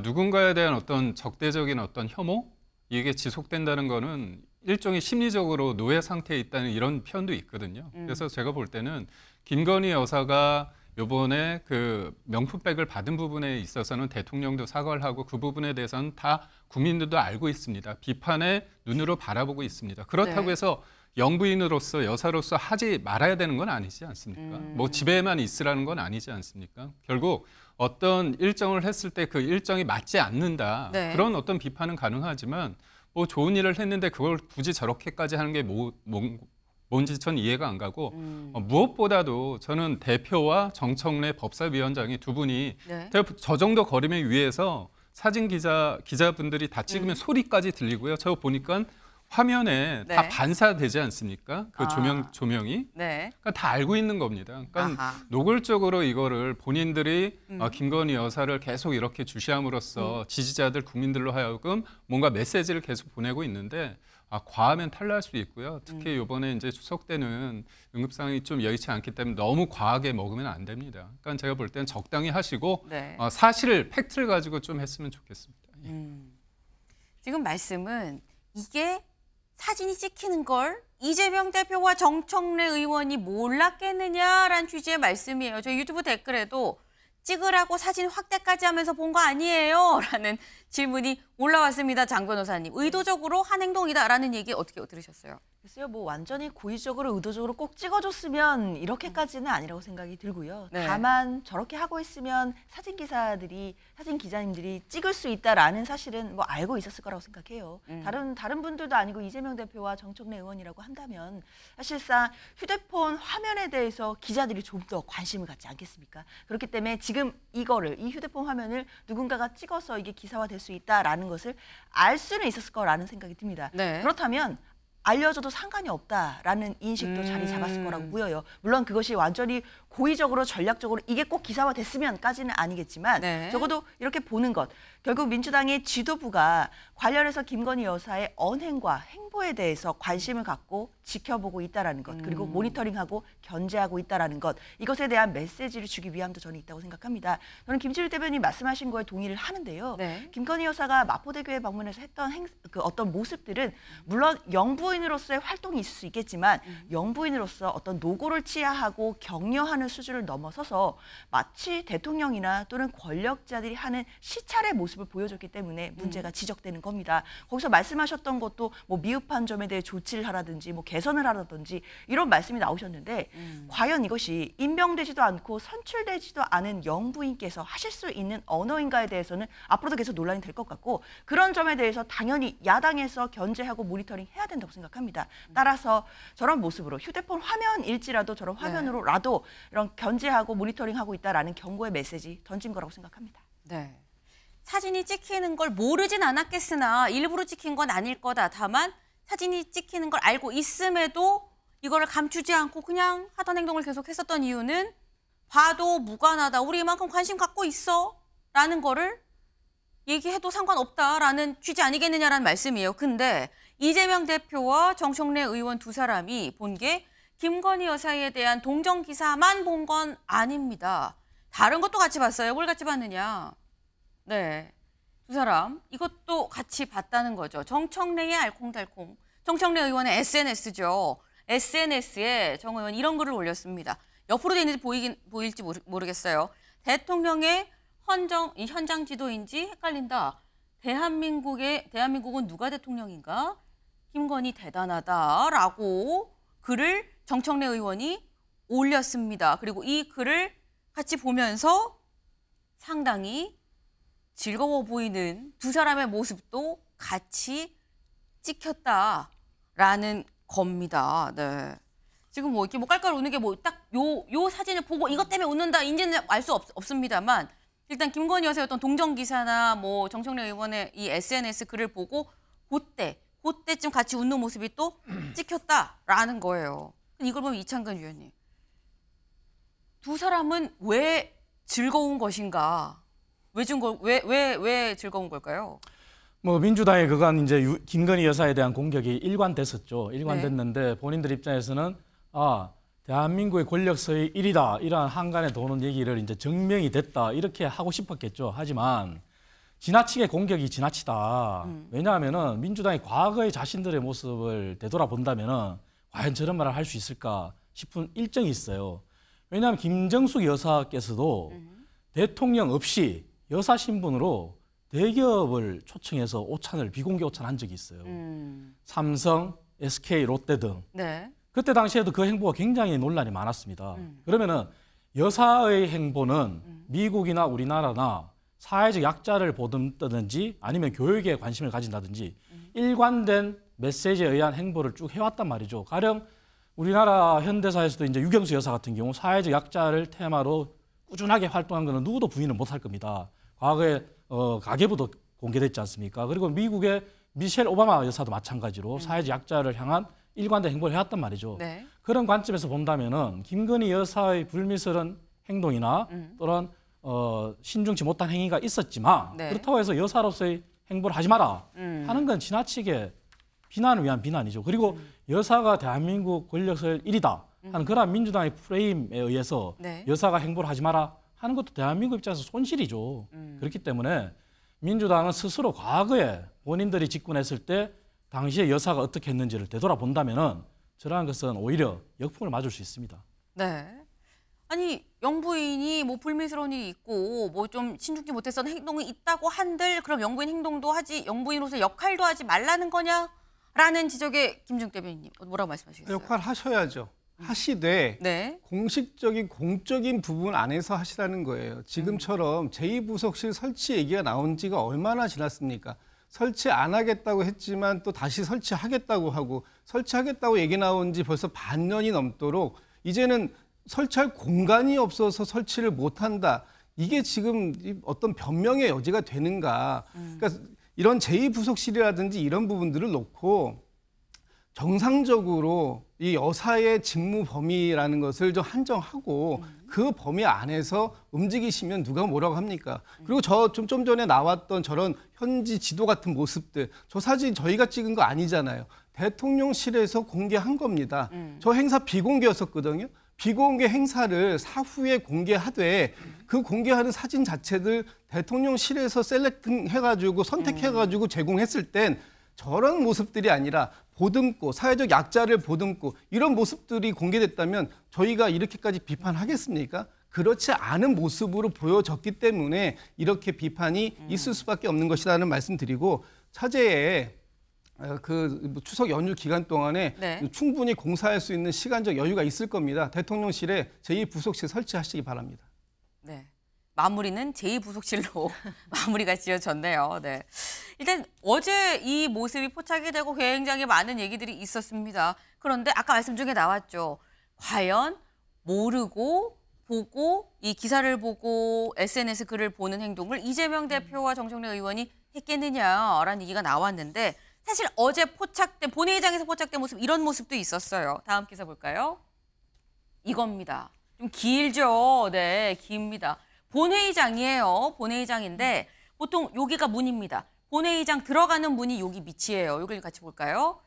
누군가에 대한 어떤 적대적인 어떤 혐오? 이게 지속된다는 거는 일종의 심리적으로 노예 상태에 있다는 이런 표현도 있거든요. 그래서 제가 볼 때는 김건희 여사가 요번에 그 명품백을 받은 부분에 있어서는 대통령도 사과를 하고 그 부분에 대해서는 다 국민들도 알고 있습니다. 비판의 눈으로 바라보고 있습니다. 그렇다고 네. 해서 영부인으로서 여사로서 하지 말아야 되는 건 아니지 않습니까? 뭐 집에만 있으라는 건 아니지 않습니까? 결국 어떤 일정을 했을 때 그 일정이 맞지 않는다. 네. 그런 어떤 비판은 가능하지만 뭐 좋은 일을 했는데 그걸 굳이 저렇게까지 하는 게 뭔지 전 이해가 안 가고 무엇보다도 저는 대표와 정청래 법사위원장이 두 분이 네. 저 정도 거리면 위에서 사진 기자분들이 다 찍으면 소리까지 들리고요. 저 보니까 화면에 네. 다 반사되지 않습니까? 그 조명이. 네. 그러니까 다 알고 있는 겁니다. 그러니까 아하. 노골적으로 이거를 본인들이 김건희 여사를 계속 이렇게 주시함으로써 지지자들, 국민들로 하여금 뭔가 메시지를 계속 보내고 있는데 과하면 탈날 수 있고요. 특히 이번에 이제 추석 때는 응급상황이 좀 여의치 않기 때문에 너무 과하게 먹으면 안 됩니다. 그러니까 제가 볼 때는 적당히 하시고 네. 사실 팩트를 가지고 좀 했으면 좋겠습니다. 지금 말씀은 이게 사진이 찍히는 걸 이재명 대표와 정청래 의원이 몰랐겠느냐라는 취지의 말씀이에요. 저희 유튜브 댓글에도 찍으라고 사진 확대까지 하면서 본 거 아니에요? 라는 질문이 올라왔습니다. 장 변호사님. 의도적으로 한 행동이다라는 얘기 어떻게 들으셨어요? 글쎄요, 뭐 완전히 고의적으로 의도적으로 꼭 찍어줬으면 이렇게까지는 아니라고 생각이 들고요. 네. 다만 저렇게 하고 있으면 사진 기자님들이 찍을 수 있다라는 사실은 뭐 알고 있었을 거라고 생각해요. 다른 분들도 아니고 이재명 대표와 정청래 의원이라고 한다면 사실상 휴대폰 화면에 대해서 기자들이 좀 더 관심을 갖지 않겠습니까? 그렇기 때문에 지금 이 휴대폰 화면을 누군가가 찍어서 이게 기사화될 수 있다라는 것을 알 수는 있었을 거라는 생각이 듭니다. 네. 그렇다면 알려줘도 상관이 없다라는 인식도 자리 잡았을 거라고 보여요. 물론 그것이 완전히 고의적으로 전략적으로 이게 꼭 기사화됐으면까지는 아니겠지만 네. 적어도 이렇게 보는 것. 결국 민주당의 지도부가 관련해서 김건희 여사의 언행과 행보에 대해서 관심을 갖고 지켜보고 있다라는 것. 그리고 모니터링하고 견제하고 있다라는 것. 이것에 대한 메시지를 주기 위함도 저는 있다고 생각합니다. 저는 김치일 대변인 말씀하신 거에 동의를 하는데요. 네. 김건희 여사가 마포대교에 방문해서 했던 그 어떤 모습들은 물론 영부인으로서의 활동이 있을 수 있겠지만 영부인으로서 어떤 노고를 취하하고 격려하는 수준을 넘어서서 마치 대통령이나 또는 권력자들이 하는 시찰의 모습을 보여줬기 때문에 문제가 지적되는 겁니다. 거기서 말씀하셨던 것도 뭐 미흡한 점에 대해 조치를 하라든지 뭐 개선을 하라든지 이런 말씀이 나오셨는데 과연 이것이 임명되지도 않고 선출되지도 않은 영부인께서 하실 수 있는 언어인가에 대해서는 앞으로도 계속 논란이 될 것 같고 그런 점에 대해서 당연히 야당에서 견제하고 모니터링 해야 된다고 생각합니다. 따라서 저런 모습으로 휴대폰 화면일지라도 저런 화면으로라도 이런 견제하고 모니터링하고 있다라는 경고의 메시지 던진 거라고 생각합니다. 네. 사진이 찍히는 걸 모르진 않았겠으나 일부러 찍힌 건 아닐 거다. 다만 사진이 찍히는 걸 알고 있음에도 이거를 감추지 않고 그냥 하던 행동을 계속 했었던 이유는 봐도 무관하다. 우리 이만큼 관심 갖고 있어. 라는 거를 얘기해도 상관없다라는 취지 아니겠느냐라는 말씀이에요. 근데 이재명 대표와 정청래 의원 두 사람이 본 게 김건희 여사에 대한 동정 기사만 본 건 아닙니다. 다른 것도 같이 봤어요. 뭘 같이 봤느냐. 네, 두 사람 이것도 같이 봤다는 거죠. 정청래의 알콩달콩. 정청래 의원의 SNS죠. SNS에 정 의원이 이런 글을 올렸습니다. 옆으로 돼 있는지 보일지 모르겠어요. 대통령의 현장 지도인지 헷갈린다. 대한민국은 누가 대통령인가? 김건희 대단하다라고 글을 정청래 의원이 올렸습니다. 그리고 이 글을 같이 보면서 상당히 즐거워 보이는 두 사람의 모습도 같이 찍혔다라는 겁니다. 네. 지금 뭐 이렇게 뭐 깔깔 웃는 게 뭐 딱 요 사진을 보고 이것 때문에 웃는다 인지는 알 수 없습니다만 일단 김건희 여사의 어떤 동정 기사나 뭐 정청래 의원의 이 SNS 글을 보고 그때쯤 같이 웃는 모습이 또 찍혔다라는 거예요. 이걸 보면 이창근 위원님, 두 사람은 왜 즐거운 것인가? 왜 즐거운 걸까요? 뭐 민주당이 그간 이제 김건희 여사에 대한 공격이 일관됐었죠. 일관됐는데 본인들 입장에서는 대한민국의 권력서의 1위다 이러한 한간에 도는 얘기를 이제 증명이 됐다 이렇게 하고 싶었겠죠. 하지만 지나치게 공격이 지나치다. 왜냐하면은 민주당이 과거의 자신들의 모습을 되돌아본다면은 과연 저런 말을 할 수 있을까 싶은 일정이 있어요. 왜냐하면 김정숙 여사께서도 대통령 없이 여사 신분으로 대기업을 초청해서 비공개 오찬한 적이 있어요. 삼성, SK, 롯데 등. 네. 그때 당시에도 그 행보가 굉장히 논란이 많았습니다. 그러면은 여사의 행보는 미국이나 우리나라나 사회적 약자를 보듬든지 아니면 교육에 관심을 가진다든지 일관된 메시지에 의한 행보를 쭉 해왔단 말이죠. 가령 우리나라 현대사에서도 이제 유경수 여사 같은 경우 사회적 약자를 테마로 꾸준하게 활동한 것은 누구도 부인을 못할 겁니다. 과거에 가계부도 공개됐지 않습니까? 그리고 미국의 미셸 오바마 여사도 마찬가지로 사회적 약자를 향한 일관된 행보를 해왔단 말이죠. 네. 그런 관점에서 본다면은 김건희 여사의 불미스러운 행동이나 또는 신중치 못한 행위가 있었지만 네. 그렇다고 해서 여사로서의 행보를 하지 마라 하는 건 지나치게 비난을 위한 비난이죠. 그리고 여사가 대한민국 권력서열 1위다 하는 그런 민주당의 프레임에 의해서 네. 여사가 행보를 하지 마라 하는 것도 대한민국 입장에서 손실이죠. 그렇기 때문에 민주당은 스스로 과거에 본인들이 집권했을 때 당시에 여사가 어떻게 했는지를 되돌아본다면은 저러한 것은 오히려 역풍을 맞을 수 있습니다. 네. 아니 영부인이 뭐 불미스러운 일이 있고 뭐 좀 신중치 못했던 행동이 있다고 한들 그럼 영부인 행동도 하지 영부인으로서 역할도 하지 말라는 거냐라는 지적에 김중 대변인님 뭐라고 말씀하시겠어요? 역할 하셔야죠. 하시되 네. 공식적인 공적인 부분 안에서 하시라는 거예요. 지금처럼 제2부속실 설치 얘기가 나온 지가 얼마나 지났습니까? 설치 안 하겠다고 했지만 또 다시 설치하겠다고 하고 설치하겠다고 얘기 나온 지 벌써 반년이 넘도록 이제는 설치할 공간이 없어서 설치를 못한다. 이게 지금 어떤 변명의 여지가 되는가. 그러니까 이런 제2부속실이라든지 이런 부분들을 놓고 정상적으로 이 여사의 직무 범위라는 것을 좀 한정하고 그 범위 안에서 움직이시면 누가 뭐라고 합니까? 그리고 좀 전에 나왔던 저런 현지 지도 같은 모습들, 저 사진 저희가 찍은 거 아니잖아요. 대통령실에서 공개한 겁니다. 저 행사 비공개였었거든요. 비공개 행사를 사후에 공개하되 그 공개하는 사진 자체들 대통령실에서 셀렉팅해가지고 선택해가지고 제공했을 땐 저런 모습들이 아니라 보듬고 사회적 약자를 보듬고 이런 모습들이 공개됐다면 저희가 이렇게까지 비판하겠습니까? 그렇지 않은 모습으로 보여졌기 때문에 이렇게 비판이 있을 수밖에 없는 것이라는 말씀드리고 차제에 그 추석 연휴 기간 동안에 네. 충분히 공사할 수 있는 시간적 여유가 있을 겁니다. 대통령실에 제2부속실 설치하시기 바랍니다. 네. 마무리는 제2부속실로 마무리가 지어졌네요. 네. 일단 어제 이 모습이 포착이 되고 굉장히 많은 얘기들이 있었습니다. 그런데 아까 말씀 중에 나왔죠. 과연 모르고 보고 이 기사를 보고 SNS 글을 보는 행동을 이재명 대표와 정청래 의원이 했겠느냐라는 얘기가 나왔는데 사실 어제 포착된 본회의장에서 포착된 모습 이런 모습도 있었어요. 다음 기사 볼까요? 이겁니다. 좀 길죠. 네, 깁니다. 본회의장이에요. 본회의장인데 보통 여기가 문입니다. 본회의장 들어가는 문이 여기 밑이에요. 여기를 같이 볼까요?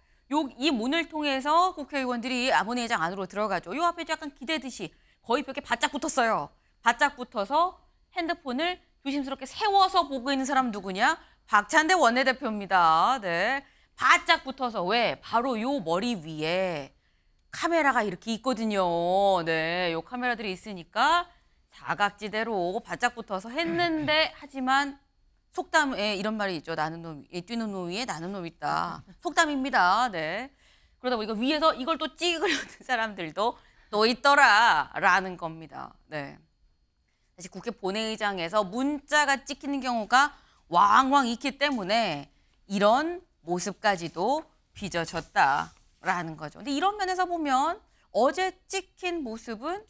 이 문을 통해서 국회의원들이 본회의장 안으로 들어가죠. 요 앞에 약간 기대듯이 거의 벽에 바짝 붙었어요. 바짝 붙어서 핸드폰을 조심스럽게 세워서 보고 있는 사람 누구냐? 박찬대 원내대표입니다. 네, 바짝 붙어서 왜? 바로 요 머리 위에 카메라가 이렇게 있거든요. 네, 요 카메라들이 있으니까 사각지대로 바짝 붙어서 했는데 하지만 속담에 이런 말이 있죠. 나는 놈, 뛰는 놈 위에 나는 놈 있다. 속담입니다. 네. 그러다 보니까 위에서 이걸 또 찍으려는 사람들도 또 있더라라는 겁니다. 네. 사실 국회 본회의장에서 문자가 찍히는 경우가 왕왕 있기 때문에 이런 모습까지도 빚어졌다라는 거죠. 근데 이런 면에서 보면 어제 찍힌 모습은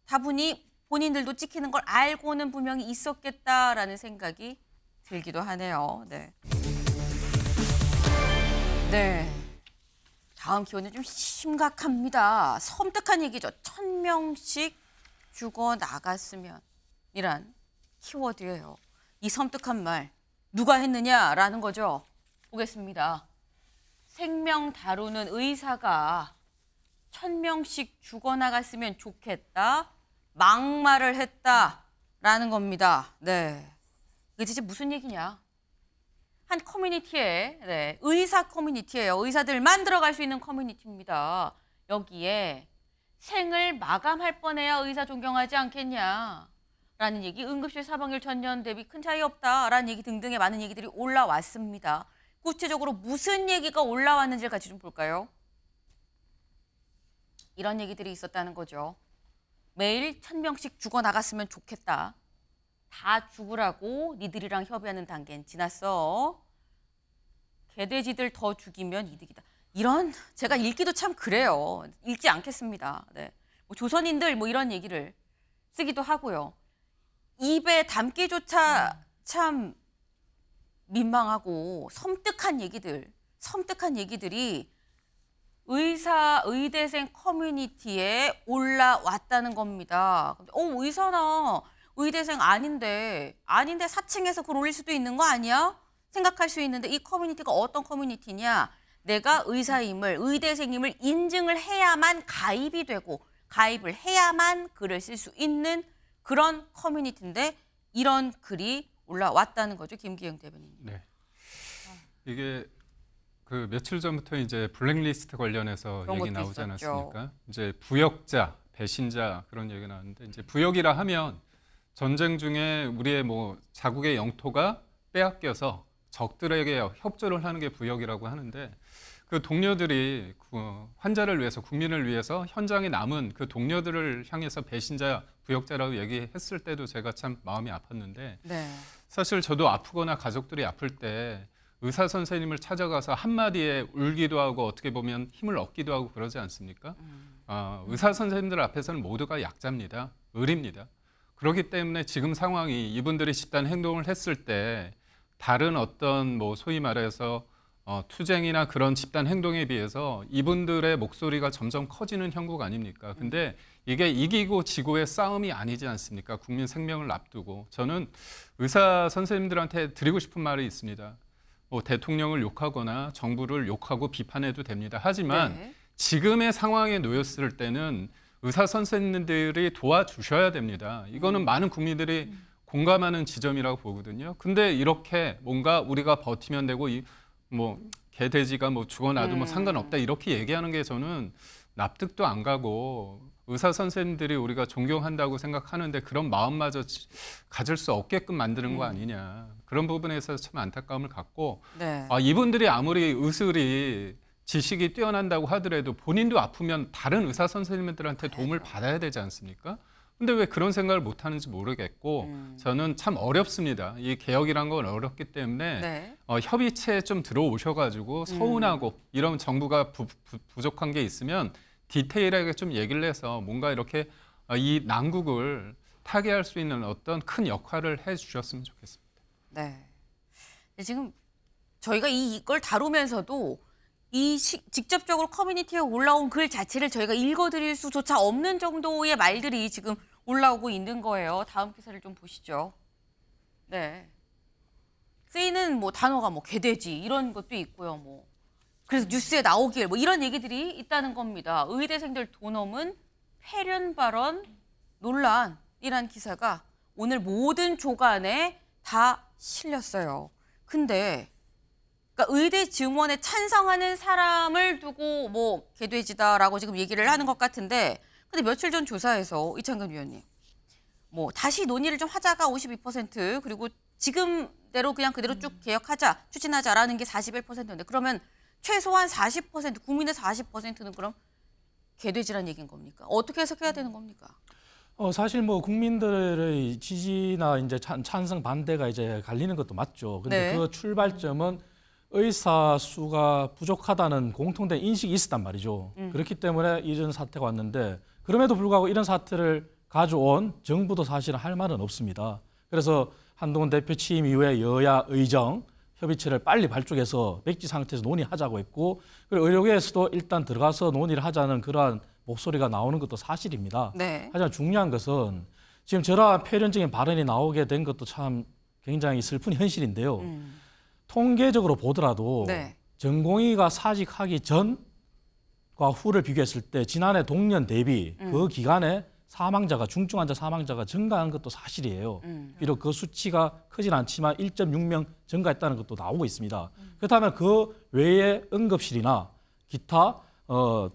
다분히 본인들도 찍히는 걸 알고는 분명히 있었겠다라는 생각이 들기도 하네요. 네. 네. 다음 키워드는 좀 심각합니다. 섬뜩한 얘기죠. 1000명씩 죽어 나갔으면 이란 키워드예요. 이 섬뜩한 말 누가 했느냐라는 거죠. 보겠습니다. 생명 다루는 의사가 1000명씩 죽어나갔으면 좋겠다. 막말을 했다라는 겁니다. 네, 이게 대체 무슨 얘기냐. 한 커뮤니티에, 의사 커뮤니티예요. 의사들만 들어갈 수 있는 커뮤니티입니다. 여기에 생을 마감할 뻔해야 의사 존경하지 않겠냐. 라는 얘기, 응급실 사망률 전년 대비 큰 차이 없다라는 얘기 등등의 많은 얘기들이 올라왔습니다. 구체적으로 무슨 얘기가 올라왔는지를 같이 좀 볼까요? 이런 얘기들이 있었다는 거죠. 매일 1000명씩 죽어나갔으면 좋겠다. 다 죽으라고 니들이랑 협의하는 단계는 지났어. 개돼지들 더 죽이면 이득이다. 이런, 제가 읽기도 참 그래요. 읽지 않겠습니다. 네. 뭐 조선인들 뭐 이런 얘기를 쓰기도 하고요. 입에 담기조차 참 민망하고 섬뜩한 얘기들이 의대생 커뮤니티에 올라왔다는 겁니다. 의사나 의대생 아닌데 사칭해서 글 올릴 수도 있는 거 아니야? 생각할 수 있는데 이 커뮤니티가 어떤 커뮤니티냐? 내가 의대생임을 인증을 해야만 가입이 되고 가입을 해야만 글을 쓸 수 있는 그런 커뮤니티인데 이런 글이 올라왔다는 거죠, 김기영 대변인. 네. 이게 그 며칠 전부터 이제 블랙리스트 관련해서 얘기 나오지 있었죠. 않았습니까? 이제 부역자, 배신자 그런 얘기가 나왔는데 이제 부역이라 하면 전쟁 중에 우리의 뭐 자국의 영토가 빼앗겨서 적들에게 협조를 하는 게 부역이라고 하는데 그 동료들이 환자를 위해서 국민을 위해서 현장에 남은 그 동료들을 향해서 배신자, 부역자라고 얘기했을 때도 제가 참 마음이 아팠는데 네. 사실 저도 아프거나 가족들이 아플 때 의사 선생님을 찾아가서 한마디에 울기도 하고 어떻게 보면 힘을 얻기도 하고 그러지 않습니까? 의사 선생님들 앞에서는 모두가 약자입니다. 을입니다. 그렇기 때문에 지금 상황이 이분들이 집단 행동을 했을 때 다른 어떤 뭐 소위 말해서 투쟁이나 그런 집단 행동에 비해서 이분들의 목소리가 점점 커지는 형국 아닙니까? 근데 이게 이기고 지고의 싸움이 아니지 않습니까? 국민 생명을 앞두고. 저는 의사 선생님들한테 드리고 싶은 말이 있습니다. 뭐 대통령을 욕하거나 정부를 욕하고 비판해도 됩니다. 하지만 지금의 상황에 놓였을 때는 의사 선생님들이 도와주셔야 됩니다. 이거는 많은 국민들이 공감하는 지점이라고 보거든요. 근데 이렇게 뭔가 우리가 버티면 되고 뭐 개돼지가 뭐 죽어나도 뭐 상관없다 이렇게 얘기하는 게 저는 납득도 안 가고 의사 선생님들이 우리가 존경한다고 생각하는데 그런 마음마저 가질 수 없게끔 만드는 거 아니냐. 그런 부분에서 참 안타까움을 갖고 이분들이 아무리 의술이 지식이 뛰어난다고 하더라도 본인도 아프면 다른 의사 선생님들한테 도움을 받아야 되지 않습니까? 근데 왜 그런 생각을 못 하는지 모르겠고 저는 참 어렵습니다. 이 개혁이란 건 어렵기 때문에 협의체에 좀 들어오셔가지고 서운하고 이런 정부가 부족한 게 있으면 디테일하게 좀 얘기를 해서 뭔가 이렇게 이 난국을 타개할 수 있는 어떤 큰 역할을 해주셨으면 좋겠습니다. 네. 지금 저희가 이걸 다루면서도 직접적으로 커뮤니티에 올라온 글 자체를 저희가 읽어드릴 수조차 없는 정도의 말들이 지금 올라오고 있는 거예요. 다음 기사를 좀 보시죠. 네. 쓰이는 뭐 단어가 뭐 개돼지 이런 것도 있고요. 뭐 그래서 뉴스에 나오길 뭐 이런 얘기들이 있다는 겁니다. 의대생들 돈넘은 폐륜 발언 논란이란 기사가 오늘 모든 조간에 다 실렸어요. 근데 그러니까 의대 증원에 찬성하는 사람을 두고 뭐 개돼지다라고 지금 얘기를 하는 것 같은데 근데 며칠 전 조사에서 이창근 위원님 뭐 다시 논의를 좀 하자가 52% 그리고 지금대로 그냥 그대로 쭉 개혁하자 추진하자라는 게 41%인데 그러면 최소한 40% 국민의 40%는 그럼 개돼지란 얘기인 겁니까? 어떻게 해석해야 되는 겁니까? 사실 뭐 국민들의 지지나 이제 찬성 반대가 이제 갈리는 것도 맞죠. 근데 그 출발점은 의사 수가 부족하다는 공통된 인식이 있었단 말이죠. 그렇기 때문에 이런 사태가 왔는데 그럼에도 불구하고 이런 사태를 가져온 정부도 사실은 할 말은 없습니다. 그래서 한동훈 대표 취임 이후에 여야 의정 협의체를 빨리 발족해서 백지 상태에서 논의하자고 했고 그리고 의료계에서도 일단 들어가서 논의를 하자는 그러한 목소리가 나오는 것도 사실입니다. 하지만 중요한 것은 지금 저러한 폐륜적인 발언이 나오게 된 것도 참 굉장히 슬픈 현실인데요. 통계적으로 보더라도 네. 전공의가 사직하기 전과 후를 비교했을 때 지난해 동년 대비 그 기간에 사망자가 중증 환자 사망자가 증가한 것도 사실이에요. 비록 그 수치가 크진 않지만 1.6명 증가했다는 것도 나오고 있습니다. 그렇다면 그 외에 응급실이나 기타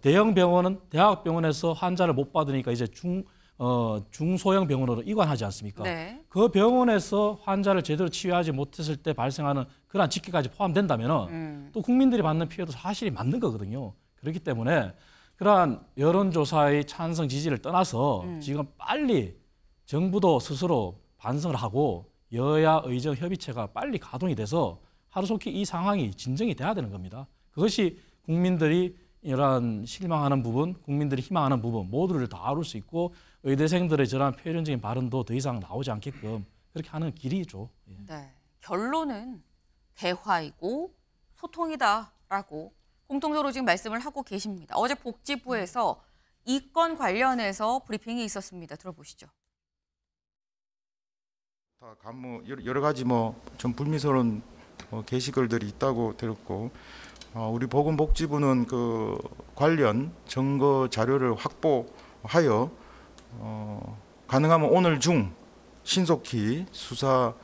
대형 병원은 대학병원에서 환자를 못 받으니까 이제 중소형 병원으로 이관하지 않습니까? 네. 그 병원에서 환자를 제대로 치유하지 못했을 때 발생하는 그러한 직계까지 포함된다면 또 국민들이 받는 피해도 사실이 맞는 거거든요. 그렇기 때문에 그러한 여론조사의 찬성 지지를 떠나서 지금 빨리 정부도 스스로 반성을 하고 여야 의정 협의체가 빨리 가동이 돼서 하루속히 이 상황이 진정이 돼야 되는 겁니다. 그것이 국민들이 이러한 실망하는 부분, 국민들이 희망하는 부분 모두를 다 아울 수 있고 의대생들의 저러한 표현적인 발언도 더 이상 나오지 않게끔 그렇게 하는 길이죠. 네. 결론은 대화이고 소통이다라고 공통적으로 지금 말씀을 하고 계십니다. 어제 복지부에서 이 건 관련해서 브리핑이 있었습니다. 들어보시죠. 다 간무 여러 가지 좀 불미스러운 게시글들이 있다고 들었고 우리 보건복지부는 그 관련 증거 자료를 확보하여 가능하면 오늘 중 신속히 수사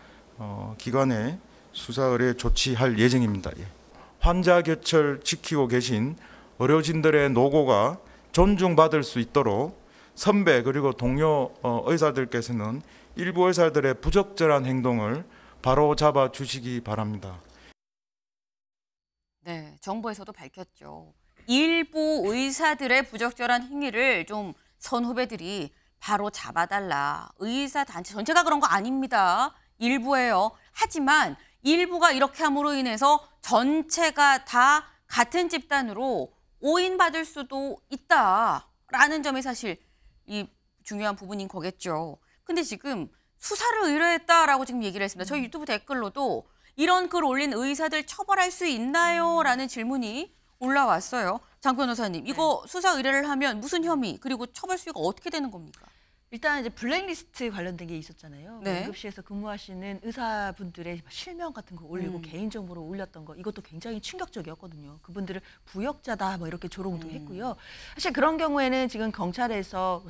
기관에 수사 의뢰 조치할 예정입니다. 예. 환자 곁을 지키고 계신 의료진들의 노고가 존중받을 수 있도록 선배 그리고 동료 의사들께서는 일부 의사들의 부적절한 행동을 바로 잡아 주시기 바랍니다. 네, 정부에서도 밝혔죠. 일부 의사들의 부적절한 행위를 좀 선후배들이 바로 잡아달라. 의사 단체 전체가 그런 거 아닙니다. 일부예요. 하지만 일부가 이렇게 함으로 인해서 전체가 다 같은 집단으로 오인받을 수도 있다라는 점이 사실 이 중요한 부분인 거겠죠. 근데 지금 수사를 의뢰했다라고 지금 얘기를 했습니다. 저희 유튜브 댓글로도 이런 글 올린 의사들 처벌할 수 있나요? 라는 질문이 올라왔어요. 장 변호사님, 이거 수사 의뢰를 하면 무슨 혐의 그리고 처벌 수위가 어떻게 되는 겁니까? 일단 이제 블랙리스트 관련된 게 있었잖아요. 네. 응급실에서 근무하시는 의사분들의 실명 같은 거 올리고 개인정보로 올렸던 거 이것도 굉장히 충격적이었거든요. 그분들을 부역자다 뭐 이렇게 조롱도 했고요. 사실 그런 경우에는 지금 경찰에서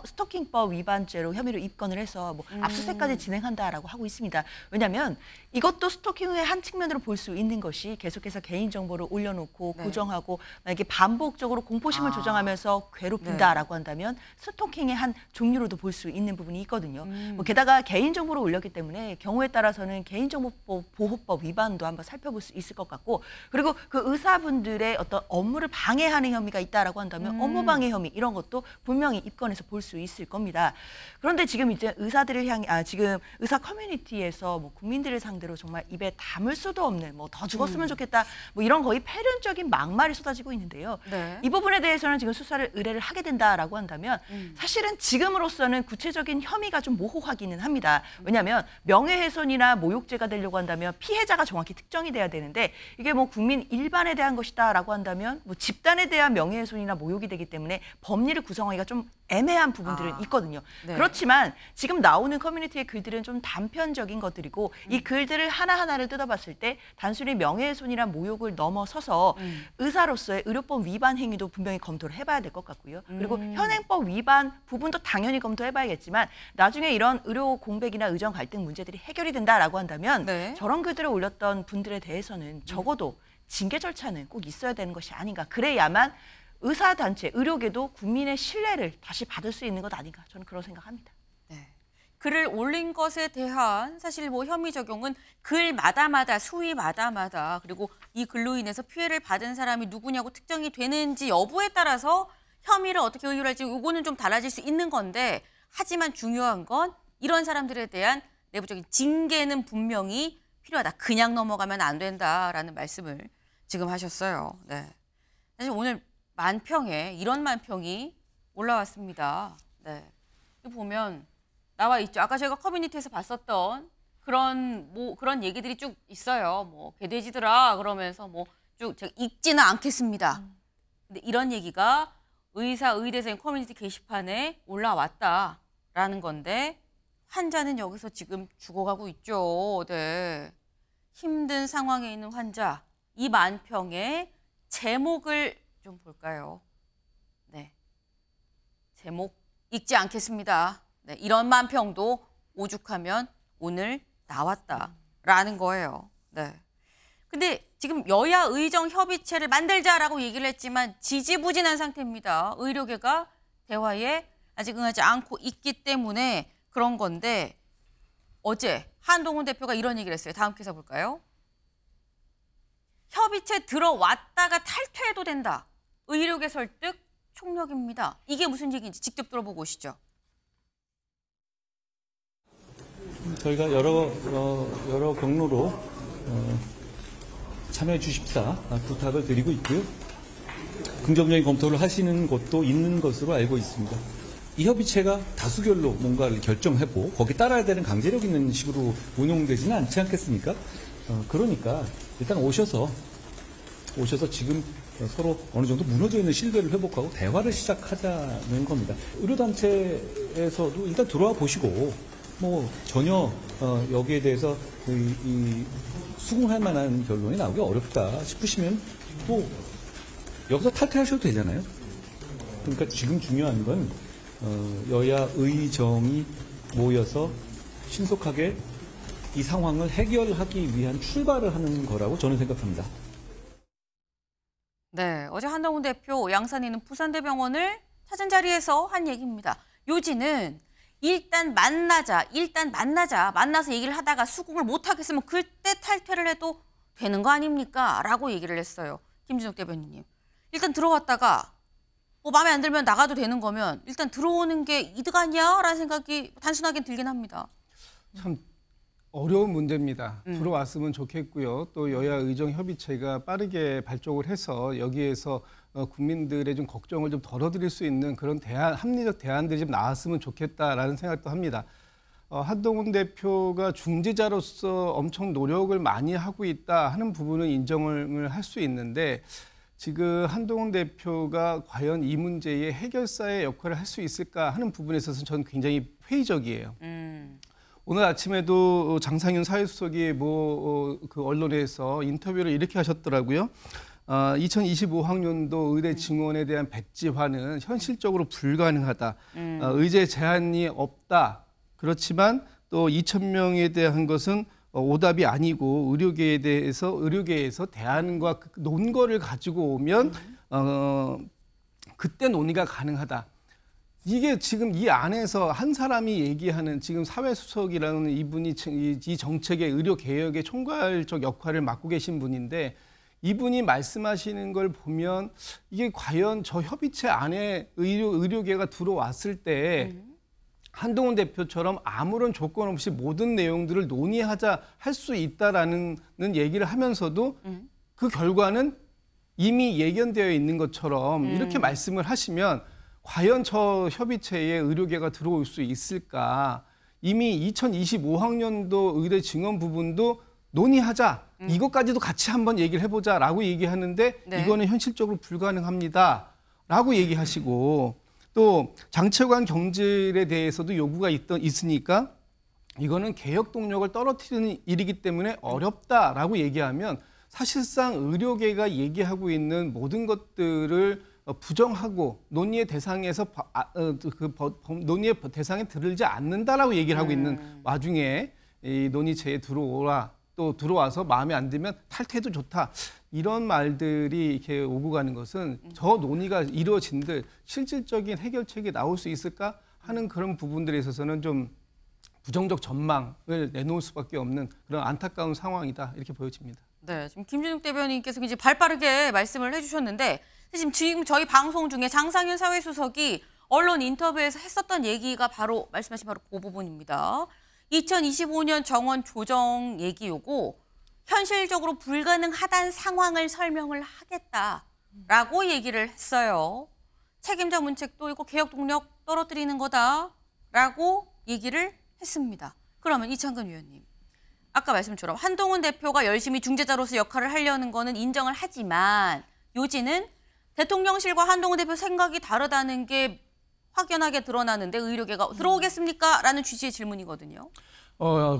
스토킹법 위반죄로 혐의로 입건을 해서 뭐 압수수색까지 진행한다라고 하고 있습니다. 왜냐하면 이것도 스토킹의 한 측면으로 볼 수 있는 것이 계속해서 개인정보를 올려놓고 네. 고정하고 만약에 반복적으로 공포심을 조장하면서 괴롭힌다라고 한다면 스토킹의 한 종류로 도 볼 수 있는 부분이 있거든요. 뭐 게다가 개인정보를 올렸기 때문에 경우에 따라서는 개인정보보호법 위반도 한번 살펴볼 수 있을 것 같고 그리고 그 의사분들의 어떤 업무를 방해하는 혐의가 있다라고 한다면 업무방해 혐의 이런 것도 분명히 입건해서 볼 수 있을 겁니다. 그런데 지금 이제 의사들을 향해 지금 의사 커뮤니티에서 뭐 국민들을 상대로 정말 입에 담을 수도 없는 뭐 더 죽었으면 좋겠다 뭐 이런 거의 패륜적인 막말이 쏟아지고 있는데요. 네. 이 부분에 대해서는 지금 수사를 의뢰를 하게 된다라고 한다면 사실은 지금으로서는 구체적인 혐의가 좀 모호하기는 합니다. 왜냐하면 명예훼손이나 모욕죄가 되려고 한다면 피해자가 정확히 특정이 돼야 되는데 이게 뭐 국민 일반에 대한 것이다라고 한다면 뭐 집단에 대한 명예훼손이나 모욕이 되기 때문에 법리를 구성하기가 좀 애매한 부분들은 있거든요. 네. 그렇지만 지금 나오는 커뮤니티의 글들은 좀 단편적인 것들이고 이 글들을 하나하나를 뜯어봤을 때 단순히 명예훼손이나 모욕을 넘어서서 의사로서의 의료법 위반 행위도 분명히 검토를 해봐야 될 것 같고요. 그리고 현행법 위반 부분도 당연히 검토해봐야겠지만 나중에 이런 의료 공백이나 의정 갈등 문제들이 해결이 된다라고 한다면 네. 저런 글들을 올렸던 분들에 대해서는 적어도 징계 절차는 꼭 있어야 되는 것이 아닌가. 그래야만 의사단체, 의료계도 국민의 신뢰를 다시 받을 수 있는 것 아닌가. 저는 그런 생각합니다. 네. 글을 올린 것에 대한 사실 뭐 혐의 적용은 글마다마다 수위마다마다 그리고 이 글로 인해서 피해를 받은 사람이 누구냐고 특정이 되는지 여부에 따라서 혐의를 어떻게 의율할지 이거는 좀 달라질 수 있는 건데 하지만 중요한 건 이런 사람들에 대한 내부적인 징계는 분명히 필요하다. 그냥 넘어가면 안 된다라는 말씀을 지금 하셨어요. 네. 사실 오늘 만평에 이런 만평이 올라왔습니다. 네. 이거 보면 나와 있죠. 아까 저희가 커뮤니티에서 봤었던 그런 얘기들이 쭉 있어요. 뭐 개돼지들아 그러면서 뭐 쭉 제가 읽지는 않겠습니다. 근데 이런 얘기가 의사 의대생 커뮤니티 게시판에 올라왔다라는 건데 환자는 여기서 지금 죽어가고 있죠. 네. 힘든 상황에 있는 환자, 이 만평의 제목을 좀 볼까요? 네. 제목 읽지 않겠습니다. 네. 이런 만평도 오죽하면 오늘 나왔다라는 거예요. 네. 근데 지금 여야 의정 협의체를 만들자라고 얘기를 했지만 지지부진한 상태입니다. 의료계가 대화에 아직 응하지 않고 있기 때문에 그런 건데 어제 한동훈 대표가 이런 얘기를 했어요. 다음 기사 볼까요? 협의체 들어왔다가 탈퇴해도 된다. 의료계 설득 총력입니다. 이게 무슨 얘기인지 직접 들어보고 오시죠. 저희가 여러 경로로 참여해 주십사 부탁을 드리고 있고요. 긍정적인 검토를 하시는 곳도 있는 것으로 알고 있습니다. 이 협의체가 다수결로 뭔가를 결정하고 거기에 따라야 되는 강제력 있는 식으로 운용되지는 않지 않겠습니까? 그러니까 일단 오셔서 지금 서로 어느 정도 무너져 있는 신뢰를 회복하고 대화를 시작하자는 겁니다. 의료단체에서도 일단 들어와 보시고 뭐 전혀 여기에 대해서 수긍할 만한 결론이 나오기 어렵다 싶으시면 또 여기서 탈퇴하셔도 되잖아요. 그러니까 지금 중요한 건 여야 의정이 모여서 신속하게 이 상황을 해결하기 위한 출발을 하는 거라고 저는 생각합니다. 네, 어제 한동훈 대표 양산에 있는 부산대병원을 찾은 자리에서 한 얘기입니다. 요지는 일단 만나서 얘기를 하다가 수긍을 못하겠으면 그때 탈퇴를 해도 되는 거 아닙니까? 라고 얘기를 했어요. 김진욱 대변인님. 일단 들어왔다가 뭐 마음에 안 들면 나가도 되는 거면 일단 들어오는 게 이득 아니야? 라는 생각이 단순하게 들긴 합니다. 참 어려운 문제입니다. 들어왔으면 좋겠고요. 또 여야 의정 협의체가 빠르게 발족을 해서 여기에서 국민들의 좀 걱정을 좀 덜어드릴 수 있는 그런 합리적 대안들이 좀 나왔으면 좋겠다라는 생각도 합니다. 한동훈 대표가 중재자로서 엄청 노력을 많이 하고 있다 하는 부분은 인정을 할 수 있는데 지금 한동훈 대표가 과연 이 문제의 해결사의 역할을 할 수 있을까 하는 부분에 있어서 저는 굉장히 회의적이에요. 오늘 아침에도 장상윤 사회수석이 그 언론에서 인터뷰를 이렇게 하셨더라고요. 2025학년도 의대 증원에 대한 백지화는 현실적으로 불가능하다. 의제 제한이 없다. 그렇지만 또 2,000명에 대한 것은 오답이 아니고 의료계에서 대안과 논거를 가지고 오면 그때 논의가 가능하다. 이게 지금 이 안에서 한 사람이 얘기하는 지금 사회수석이라는 이분이 이 정책의 의료개혁의 총괄적 역할을 맡고 계신 분인데 이분이 말씀하시는 걸 보면 이게 과연 저 협의체 안에 의료계가 들어왔을 때 한동훈 대표처럼 아무런 조건 없이 모든 내용들을 논의하자 할 수 있다라는 얘기를 하면서도 그 결과는 이미 예견되어 있는 것처럼 이렇게 말씀을 하시면 과연 저 협의체에 의료계가 들어올 수 있을까? 이미 2025학년도 의대 증원 부분도 논의하자. 이것까지도 같이 한번 얘기를 해보자라고 얘기하는데 네. 이거는 현실적으로 불가능합니다라고 얘기하시고 또 장체관 경질에 대해서도 요구가 있으니까 이거는 개혁 동력을 떨어뜨리는 일이기 때문에 어렵다라고 얘기하면 사실상 의료계가 얘기하고 있는 모든 것들을 부정하고 논의의 대상에서 논의의 대상에 들지 않는다라고 얘기를 하고 있는 와중에 이 논의체에 들어와서 마음에 안 들면 탈퇴도 좋다. 이런 말들이 이렇게 오고 가는 것은 저 논의가 이루어진들 실질적인 해결책이 나올 수 있을까 하는 그런 부분들에 있어서는 좀 부정적 전망을 내놓을 수밖에 없는 그런 안타까운 상황이다 이렇게 보여집니다. 네, 지금 김진욱 대변인께서 이제 발빠르게 말씀을 해주셨는데 지금 저희 방송 중에 장상윤 사회수석이 언론 인터뷰에서 했었던 얘기가 바로 말씀하신 바로 그 부분입니다. 2025년 정원 조정 얘기 요거 현실적으로 불가능하다는 상황을 설명을 하겠다라고 얘기를 했어요. 책임자 문책도 이거 개혁 동력 떨어뜨리는 거다라고 얘기를 했습니다. 그러면 이창근 위원님, 아까 말씀처럼 한동훈 대표가 열심히 중재자로서 역할을 하려는 거는 인정을 하지만 요지는 대통령실과 한동훈 대표 생각이 다르다는 게 확연하게 드러나는데 의료계가 들어오겠습니까? 라는 취지의 질문이거든요.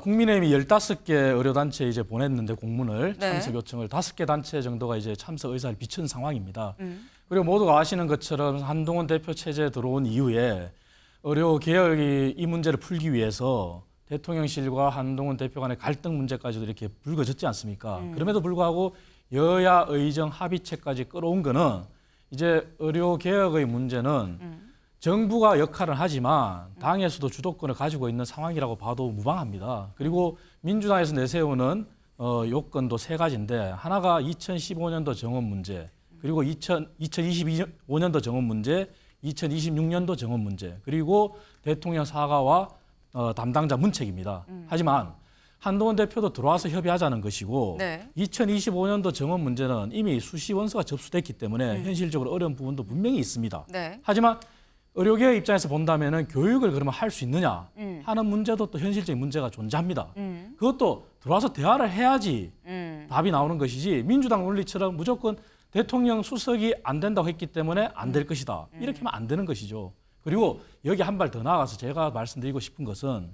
국민의힘이 15개 의료단체에 이제 보냈는데 공문을 네. 참석 요청을 5개 단체 정도가 이제 참석 의사를 비춘 상황입니다. 그리고 모두가 아시는 것처럼 한동훈 대표 체제에 들어온 이후에 의료 개혁이 이 문제를 풀기 위해서 대통령실과 한동훈 대표 간의 갈등 문제까지도 이렇게 불거졌지 않습니까? 그럼에도 불구하고 여야 의정 합의체까지 끌어온 거는 이제 의료 개혁의 문제는 정부가 역할을 하지만 당에서도 주도권을 가지고 있는 상황이라고 봐도 무방합니다. 그리고 민주당에서 내세우는 요건도 세 가지인데 하나가 2015년도 정원 문제, 그리고 2025년도 정원 문제, 2026년도 정원 문제, 그리고 대통령 사과와 담당자 문책입니다. 하지만 한동훈 대표도 들어와서 협의하자는 것이고 네. 2025년도 정원 문제는 이미 수시 원서가 접수됐기 때문에 현실적으로 어려운 부분도 분명히 있습니다. 네. 하지만 의료계의 입장에서 본다면 교육을 그러면 할 수 있느냐 하는 문제도 또 현실적인 문제가 존재합니다. 그것도 들어와서 대화를 해야지 답이 나오는 것이지 민주당 논리처럼 무조건 대통령 수석이 안 된다고 했기 때문에 안 될 것이다. 이렇게 하면 안 되는 것이죠. 그리고 여기 한 발 더 나아가서 제가 말씀드리고 싶은 것은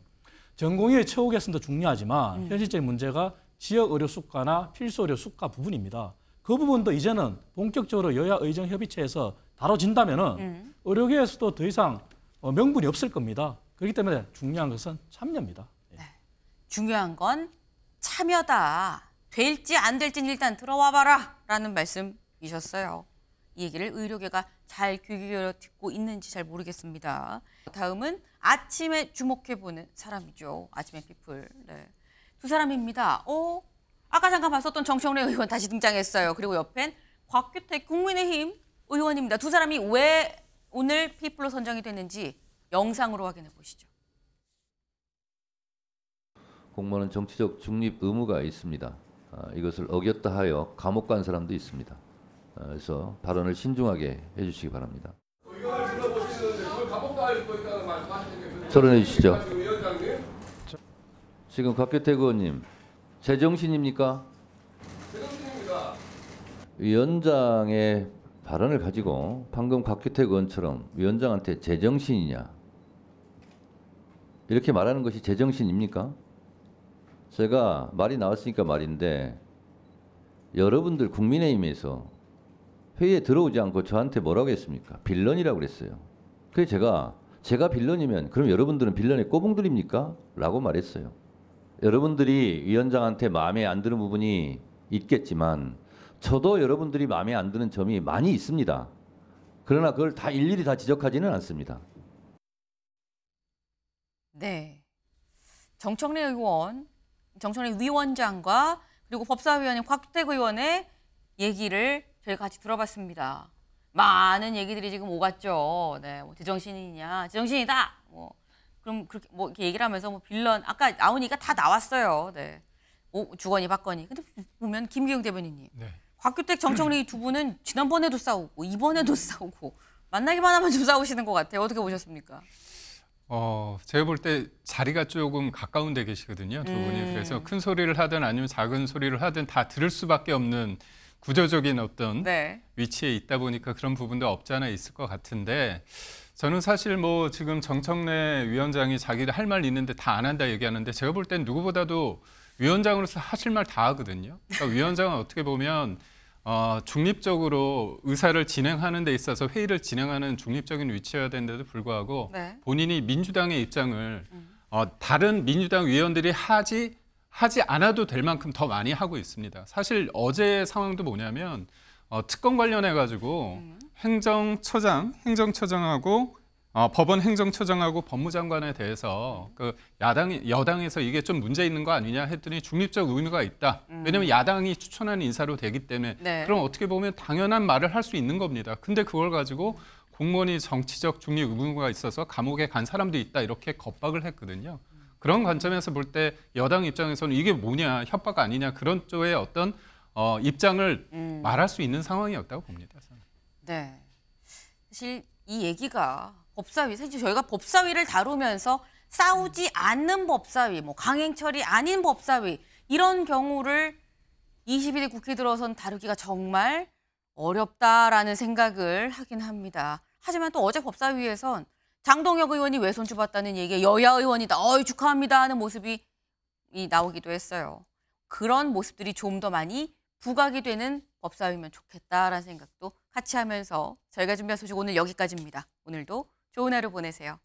전공의의 처우 개선도 중요하지만 현실적인 문제가 지역 의료 수가나 필수 의료 수가 부분입니다. 그 부분도 이제는 본격적으로 여야 의정 협의체에서 다뤄진다면은 의료계에서도 더 이상 명분이 없을 겁니다. 그렇기 때문에 중요한 것은 참여입니다. 네. 중요한 건 참여다. 될지 안 될지는 일단 들어와 봐라 라는 말씀이셨어요. 이 얘기를 의료계가 잘 귀 기울여 듣고 있는지 잘 모르겠습니다. 다음은 아침에 주목해보는 사람이죠. 아침의 피플. 네. 두 사람입니다. 아까 잠깐 봤었던 정청래 의원 다시 등장했어요. 그리고 옆엔 곽규택 국민의힘 의원입니다. 두 사람이 왜 오늘 피플로 선정이 됐는지 영상으로 확인해 보시죠. 공무원은 정치적 중립 의무가 있습니다. 이것을 어겼다 하여 감옥 간 사람도 있습니다. 그래서 발언을 신중하게 해주시기 바랍니다. 철원해 주시죠. 지금 곽규택 의원님, 제정신입니까? 제정신입니다. 위원장의 발언을 가지고 방금 곽규택 의원처럼 위원장한테 제정신이냐 이렇게 말하는 것이 제정신입니까? 제가 말이 나왔으니까 말인데 여러분들 국민의힘에서 회의에 들어오지 않고 저한테 뭐라고 했습니까? 빌런이라고 그랬어요. 그래서 제가 빌런이면 그럼 여러분들은 빌런의 꼬붕들입니까? 라고 말했어요. 여러분들이 위원장한테 마음에 안 드는 부분이 있겠지만 저도 여러분들이 마음에 안 드는 점이 많이 있습니다. 그러나 그걸 다 일일이 다 지적하지는 않습니다. 네. 정청래 위원장과 그리고 법사위원회 곽규택 의원의 얘기를 저희가 같이 들어봤습니다. 많은 얘기들이 지금 오갔죠. 네, 뭐 제정신이냐, 제정신이다. 그럼 그렇게 이렇게 얘기를 하면서 빌런 아까 나오니까 다 나왔어요. 네, 주거니 받거니. 근데 보면 김기용 대변인님, 네. 곽규택, 정청래 두 분은 지난번에도 싸우고 이번에도 싸우고 만나기만 하면 좀 싸우시는 것 같아요. 어떻게 보셨습니까? 제가 볼 때 자리가 조금 가까운 데 계시거든요, 두 분이. 그래서 큰 소리를 하든 아니면 작은 소리를 하든 다 들을 수밖에 없는 구조적인 어떤 위치에 있다 보니까 그런 부분도 없지 않아 있을 것 같은데 저는 사실 지금 정청래 위원장이 자기를 할 말 있는데 다 안 한다 얘기하는데 제가 볼 땐 누구보다도 위원장으로서 하실 말 다 하거든요. 그러니까 위원장은 어떻게 보면 중립적으로 의사를 진행하는 데 있어서 회의를 진행하는 중립적인 위치여야 되는데도 불구하고 본인이 민주당의 입장을 다른 민주당 위원들이 하지 않아도 될 만큼 더 많이 하고 있습니다. 사실 어제의 상황도 뭐냐면 특검 관련해 가지고 행정처장하고 법원 행정처장하고 법무장관에 대해서 여당에서 이게 좀 문제 있는 거 아니냐 했더니 중립적 의무가 있다. 왜냐하면 야당이 추천하는 인사로 되기 때문에 그럼 어떻게 보면 당연한 말을 할 수 있는 겁니다. 근데 그걸 가지고 공무원이 정치적 중립 의무가 있어서 감옥에 간 사람도 있다 이렇게 겁박을 했거든요. 그런 관점에서 볼 때 여당 입장에서는 이게 뭐냐, 협박 아니냐 그런 쪽의 어떤 입장을 말할 수 있는 상황이었다고 봅니다. 네, 사실 이 얘기가 사실 저희가 법사위를 다루면서 싸우지 않는 법사위, 강행철이 아닌 법사위 이런 경우를 22대 국회에 들어선 다루기가 정말 어렵다라는 생각을 하긴 합니다. 하지만 또 어제 법사위에선 장동혁 의원이 외손주 봤다는 얘기에 여야 의원이 축하합니다 하는 모습이 나오기도 했어요. 그런 모습들이 좀 더 많이 부각이 되는 법사위면 좋겠다라는 생각도 같이 하면서 저희가 준비한 소식 오늘 여기까지입니다. 오늘도 좋은 하루 보내세요.